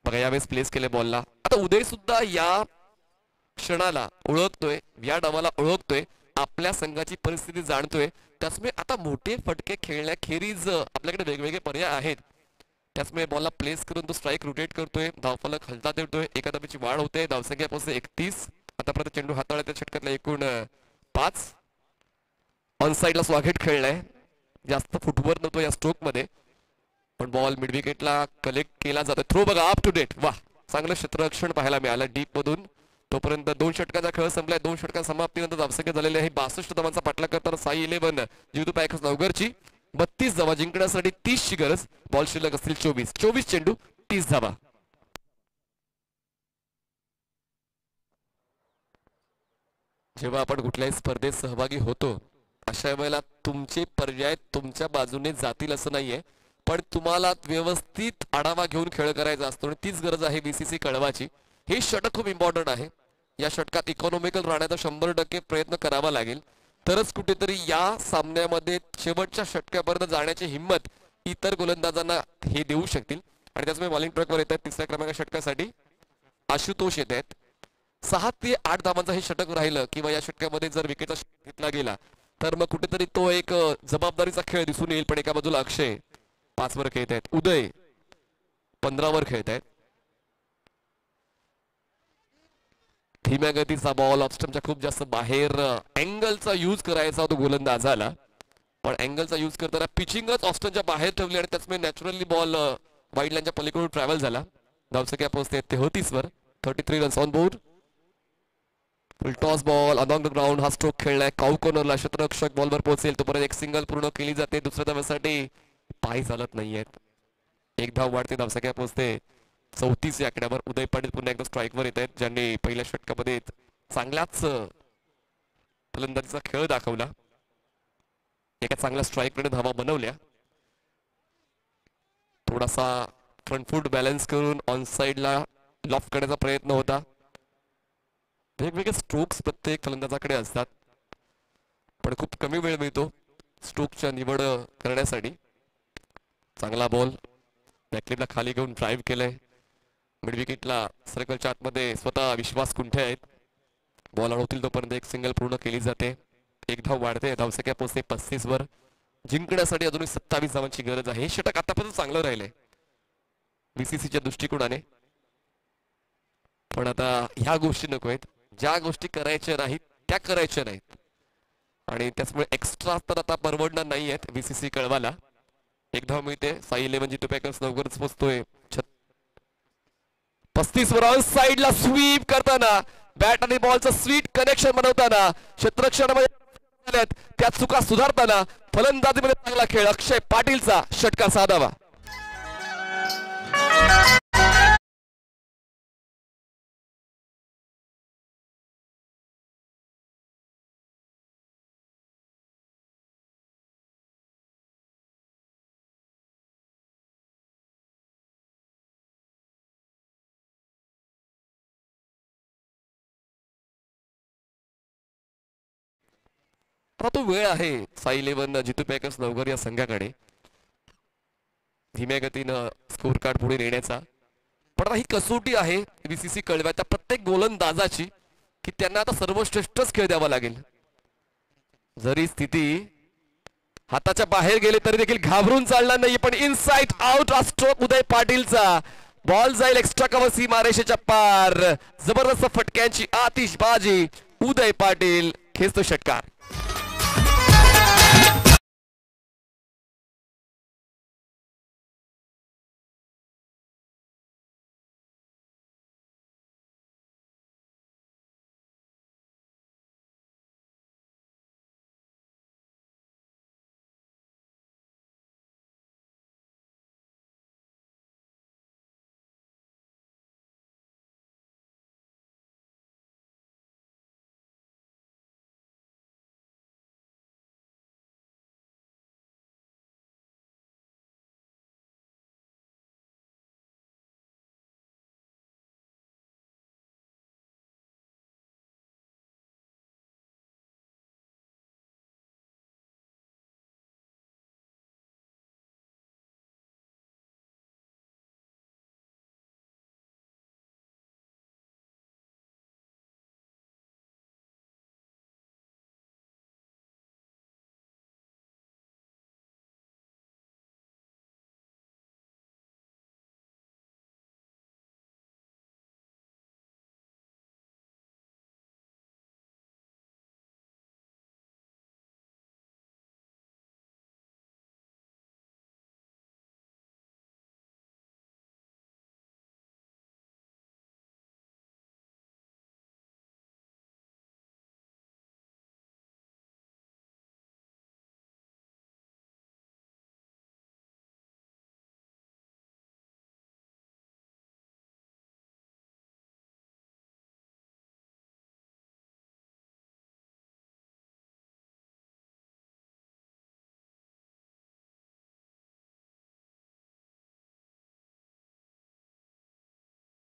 बघा यावेळेस प्लेस केले बॉलला. आता उदय सुद्धा या क्षणाला ओळखतोय. या डावाला ओळखतोय. आपल्या संघाची परिस्थिती जाणतोय. त्याचमुळे आता मोठे फटके खेळण्याखेरीज आपल्याकडे वेगवेगळे पर्याय आहेत. त्याचमुळे बॉलला प्लेस करून तो स्ट्राईक रोटेट करतोय. धावफलक हलता देतोय. एका धावेची वाढ होते. धावसंख्या पोहोचते 31. आतापर्यंत चेंडू हाताळ्याच्या षटकातला एकूण 5. ऑन साइडला स्वागत खेळलाय. जास्त फुटवर नव्हतो या स्ट्रोक मध्ये पण बॉल मिड विकेटला कलेक्ट केला जातो. थ्रो बघा अप टू डेट. वा चांगलं क्षेत्ररक्षण पाहायला मिळालं डीप मधून. तोपर्यंत 2 षटकाचा खेळ संपलाय. 2 षटका समाप्तीनंतर धावसंख्या झालेली आहे 62 धावांचा पाठलाग करताना साई 11 जितू पॅकर्स नवघरची. 32 धावा जिंकण्यासाठी 30 ची गरज. बॉल शिल्लक असतील 24 चेंडू 30 धावा. जेव्हा आपण कुठल्याही स्पर्धेत सहभागी होतो अशा वेळेला तुमचे पर्याय तुमच्या बाजूने जातील असं नाहीये. पण तुम्हाला व्यवस्थित आढावा घेऊन खेळ करायचा असतो आणि तीच गरज आहे बीसीसी कळवाची. हे षटक खूप इम्पॉर्टंट आहे. या षटकात इकॉनॉमिकल राहण्याचा 100% प्रयत्न करावा लागेल. तरच कुठेतरी या सामन्यामध्ये शेवटच्या षटकापर्यंत जाण्याची हिंमत इतर गोलंदाजांना हे देऊ शकतील. आणि त्याचमुळे बॉलिंग ट्रॅकवर येत आहेत 3ऱ्या क्रमांकाच्या षटकासाठी आशुतोष येत आहेत. 6 ते 8 धावांचं हे षटक राहिलं किंवा या षटकामध्ये जर विकेटचा घेतला गेला तर मग कुठेतरी तो एक जबाबदारीचा खेळ दिसून येईल. पण एका बाजूला अक्षय 5 वर खेळत आहेत. उदय 15 वर खेळत आहेत. धीम्या गतीचा बॉल ऑफस्टंपच्या खूप जास्त बाहेर. अँगलचा यूज करायचा होता गोलंदाजाला पण अँगलचा यूज करताना पिचिंगच ऑफस्टनच्या बाहेर ठेवली आणि त्याचमुळे नॅचरली बॉल वाईड लाईनच्या पलीकडून ट्रॅव्हल झाला. धावसंख्या पोहोचते 33 वर. 33 runs on board. Full toss ball along the ground. हा स्ट्रोक खेळलाय काऊ कॉर्नरला. क्षेत्ररक्षक बॉलवर पोहोचेल तोपर्यंत एक सिंगल पूर्ण केली जाते. दुसऱ्या धाव्यासाठी पाय चालत नाहीयेत. 1 धाव वाढते. धावसंख्या पोहोचते 34 या आकड्यावर. उदय पाटील पुन्हा एकदा स्ट्राईकवर येत आहेत ज्यांनी पहिल्या षटकामध्ये चांगल्याच फलंदाजीचा खेळ दाखवला. एका चांगल्या स्ट्राईककडे धावा बनवल्या. थोडासा फ्रंट फूट बॅलन्स करून ऑन साइडला लॉफ्ट करण्याचा प्रयत्न होता. वेगवेगळे स्ट्रोक्स प्रत्येक फलंदाजाकडे असतात पण खूप कमी वेळ मिळतो स्ट्रोकच्या निवड करण्यासाठी. चांगला बॉल बॅकलिपला खाली घेऊन ड्राईव्ह केलंय. मिड विकेटला सर्कलच्या आतमध्ये स्वतः विश्वास कुंठे आहेत. बॉल अडवतील तोपर्यंत एक सिंगल पूर्ण केली जाते. 1 धाव वाढते. धावसंख्या पोहोचते 35 वर. जिंकण्यासाठी अजूनही 27 धावांची गरज आहे. हे षटक आतापर्यंत चांगलं राहिलंय बीसीसीच्या दृष्टिकोनाने. पण आता ह्या गोष्टी नको आहेत. ज्या गोष्टी करायच्या नाहीत त्या करायच्या नाहीत आणि त्याचमुळे एक्स्ट्रा तर आता परवडणार नाहीयेत बीसीसी कळवाला. 1 धाव मिळते. साई 11 जितू पॅकर्स लवकरच पोहोचतोय 35 वर. ऑन साइडला स्वीप करताना बॅट आणि बॉलचं स्वीट कनेक्शन बनवताना क्षेत्ररक्षणामध्ये त्या चुका सुधारताना फलंदाजीमध्ये चांगला खेळ. अक्षय पाटीलचा षटकार साधावा. आता तो वेळ आहे साई 11 जितू पॅकर्स नवघर या संघाकडे धीम्या गतीनं स्कोर कार्ड पुढे नेण्याचा. पण आता ही कसोटी आहे बीसीसी कळव्याच्या प्रत्येक गोलंदाजाची की त्यांना आता सर्वश्रेष्ठच खेळ द्यावा लागेल. जरी स्थिती हाताच्या बाहेर गेले तरी देखील घाबरून चालणार नाही, पण इनसाइड आउट हा स्ट्रोक उदय पाटीलचा. बॉल जाईल एक्स्ट्रा कव्हर सीमारेषेच्या पार. जबरदस्त फटक्यांची आतिषबाजी. उदय पाटील खेचतो षटकार.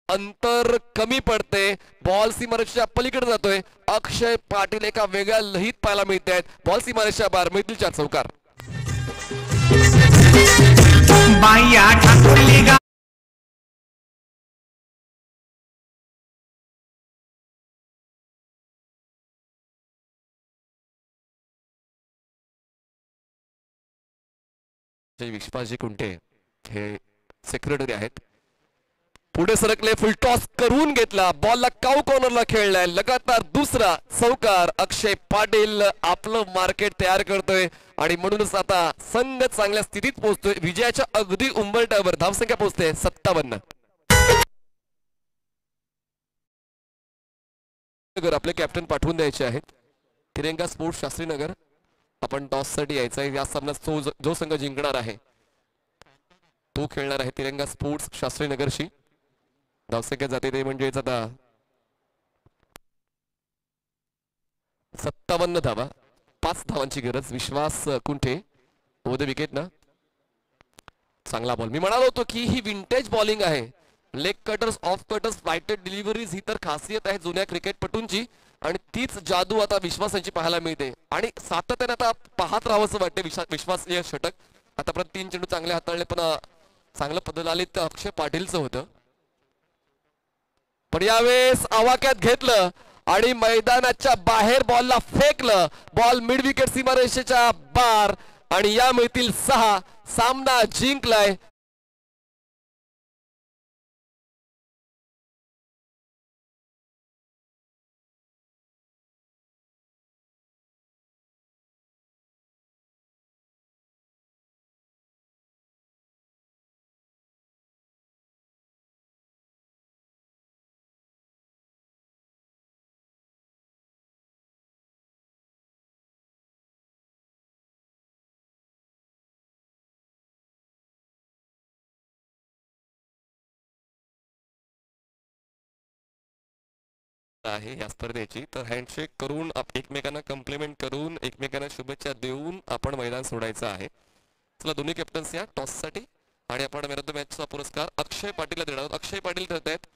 अंतर कमी पडते. बॉल सीमारेषेच्या पलीकडे जातोय. अक्षय पाटील एका वेगळ्या लहीत पाहायला मिळत आहेत. बॉल सीमारेषेच्या बाहेर मैत्रीच्या चौकार. विश्वासजी कुंटे हे सेक्रेटरी आहेत. पुढे सरकले. फुल टॉस करून घेतला. बॉलला काऊ कॉर्नरला खेळलाय. लगातार दुसरा चौकार. अक्षय पाटील आपलं मार्केट तयार करतोय आणि म्हणूनच आता संघ चांगल्या स्थितीत पोहोचतोय. विजयाच्या अगदी उंबरठ्यावर धावसंख्या पोहोचते 57. आपले कॅप्टन पाठवून द्यायचे आहेत. तिरंगा स्पोर्ट्स शास्त्रीनगर. आपण टॉस साठी यायचा आहे. या सामन्यात जो संघ जिंकणार आहे तो खेळणार आहे तिरंगा स्पोर्ट्स शास्त्रीनगरशी. धावसंख्या जाते ते म्हणजेच आता 57 धावा. 5 धावांची गरज. Vishwas Kunthe over the wicket ना. चांगला बॉल. मी म्हणालो होतो की ही विंटेज बॉलिंग आहे. Leg cutters, off cutters, flighted deliveries ही तर खासियत आहे जुन्या क्रिकेटपटूंची आणि तीच जादू आता विश्वासांची पाहायला मिळते आणि सातत्याने आता पाहत राहावंसं वाटते. विश्वासनीय षटक. आतापर्यंत 3 चेंडू चांगले हाताळले पण चांगलं पदल आले तर अक्षय पाटीलचं होतं. पण यावेळेस आवाक्यात घेतलं आणि मैदानाच्या बाहेर बॉलला फेकलं. बॉल मिड विकेट सीमारेषेच्या बार आणि या मिळतील 6. सामना जिंकलाय आहे या स्पर्धेची. तर हँडशेक करून एकमेकांना कॉम्प्लिमेंट करून एकमेकांना शुभेच्छा देऊन आपण मैदान सोडायचं आहे. चला दोन्ही कॅप्टन्स या टॉस साठी आणि आपण मॅन ऑफ द मॅचचा पुरस्कार अक्षय पाटीलला देणार आहोत. अक्षय पाटील ठरत आहेत